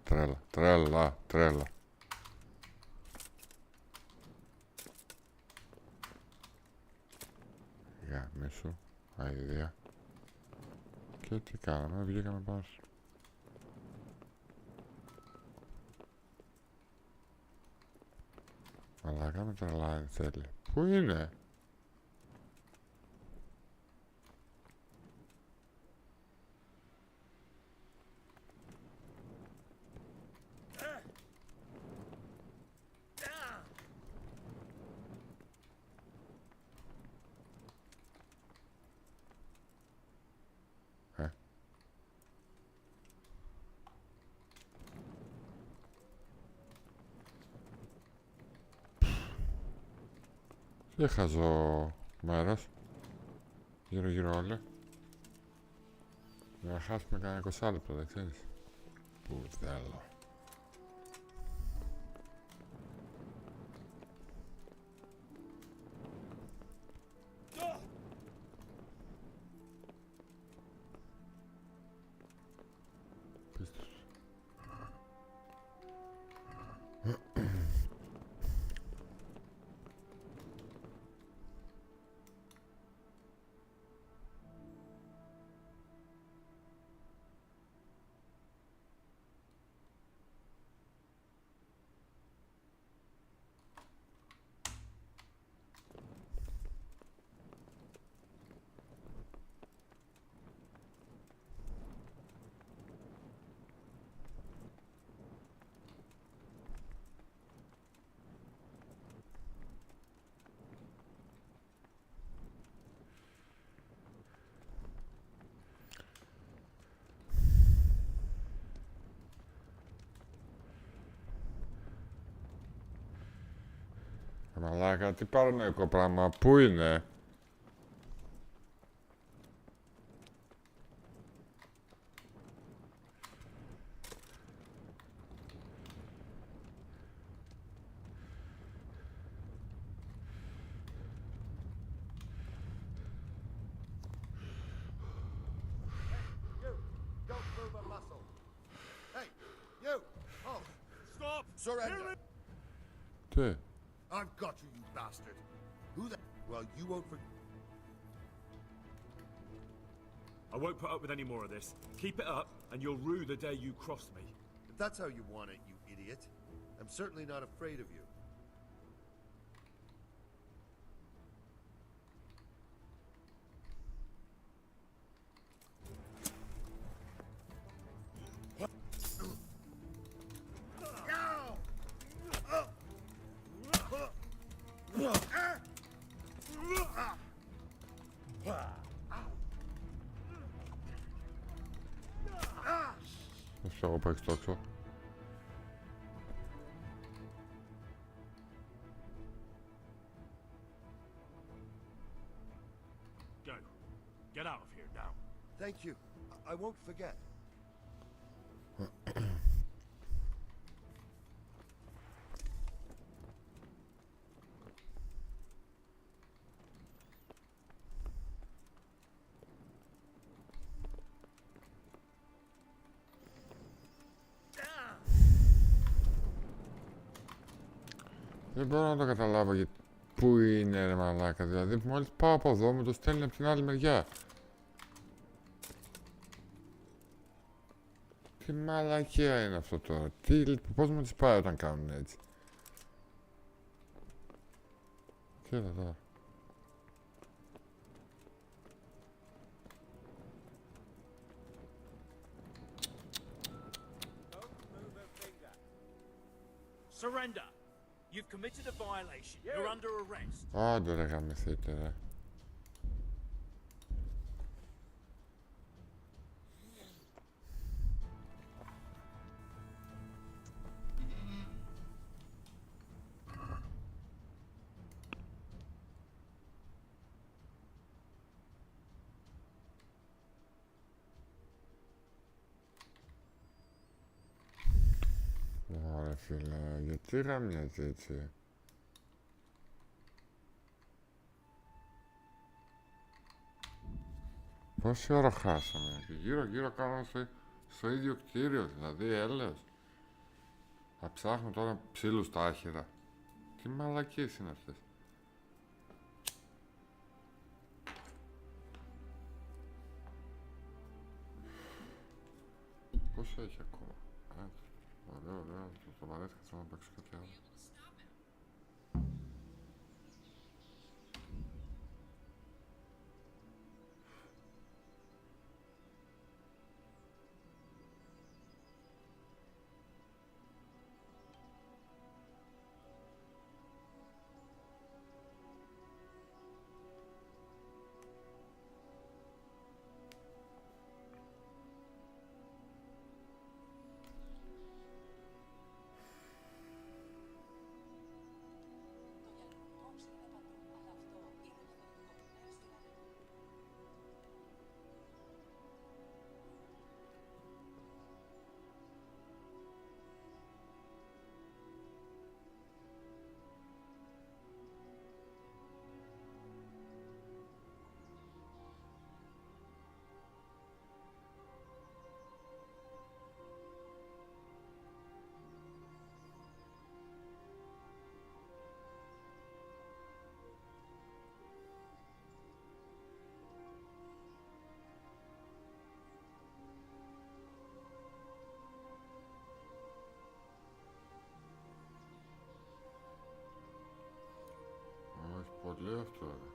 Τρέλα, τρέλα, τρέλα. Γαμίσου, αηδία. Και τι κάναμε, βγήκαμε πάνω σου. Αλλά κάμε τρελά αν θέλει. Πού είναι? Τι χαζό μέρος. Γύρω γύρω όλοι. Να χάσουμε κανένα 20 λεπτό, δεν ξέρεις. Που θέλω. Μαλάκα, τι παρανοϊκό πράγμα, πού είναι? Surrender. Τι? I've got you, you bastard. Who the... Well, you won't forget. I won't put up with any more of this. Keep it up, and you'll rue the day you crossed me. If that's how you want it, you idiot, I'm certainly not afraid of you. Και εγώ παίξω τόξο. Go. Get out of here now. Thank you. I won't forget. Δεν μπορώ να το καταλάβω γιατί. Πού είναι ρε μαλάκα, δηλαδή μόλις πάω από εδώ μου το στέλνει από την άλλη μεριά. Τι μαλακία είναι αυτό τώρα, πώς μου τις πάει όταν κάνουν έτσι. Κοίτα τώρα. Surrender. You've committed a violation. You're under arrest. Άντε ρε γαμηθείτε ρε. Ωραία φίλε, γιατί γαμιάζει έτσι. Πόση ώρα χάσαμε και γύρω κάναμε στο ίδιο κτίριο, δηλαδή έλεος. Θα ψάχνω τώρα ψήλους στα άχυρα. Τι μαλακίες είναι αυτές. Πόσο έχει ακόμα. Ωραία, το βαρέθηκα, θέλω να παίξω κάτι άλλο. Πολύ αυτό ρε.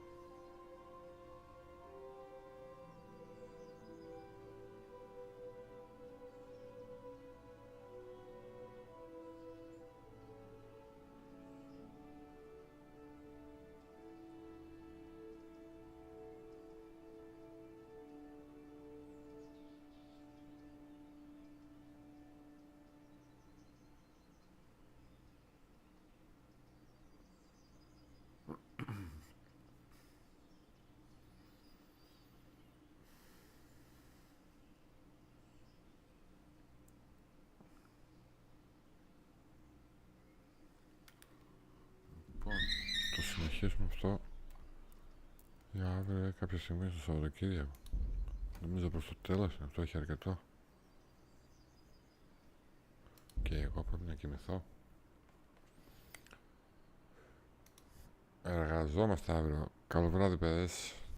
Λοιπόν, το συνεχίσουμε αυτό για αύριο κάποια στιγμή στο Σαββατοκύριακο. Νομίζω προς το τέλος είναι, αυτό έχει αρκετό. Και εγώ πρέπει να κοιμηθώ. Εργαζόμαστε αύριο. Καλό βράδυ παιδες.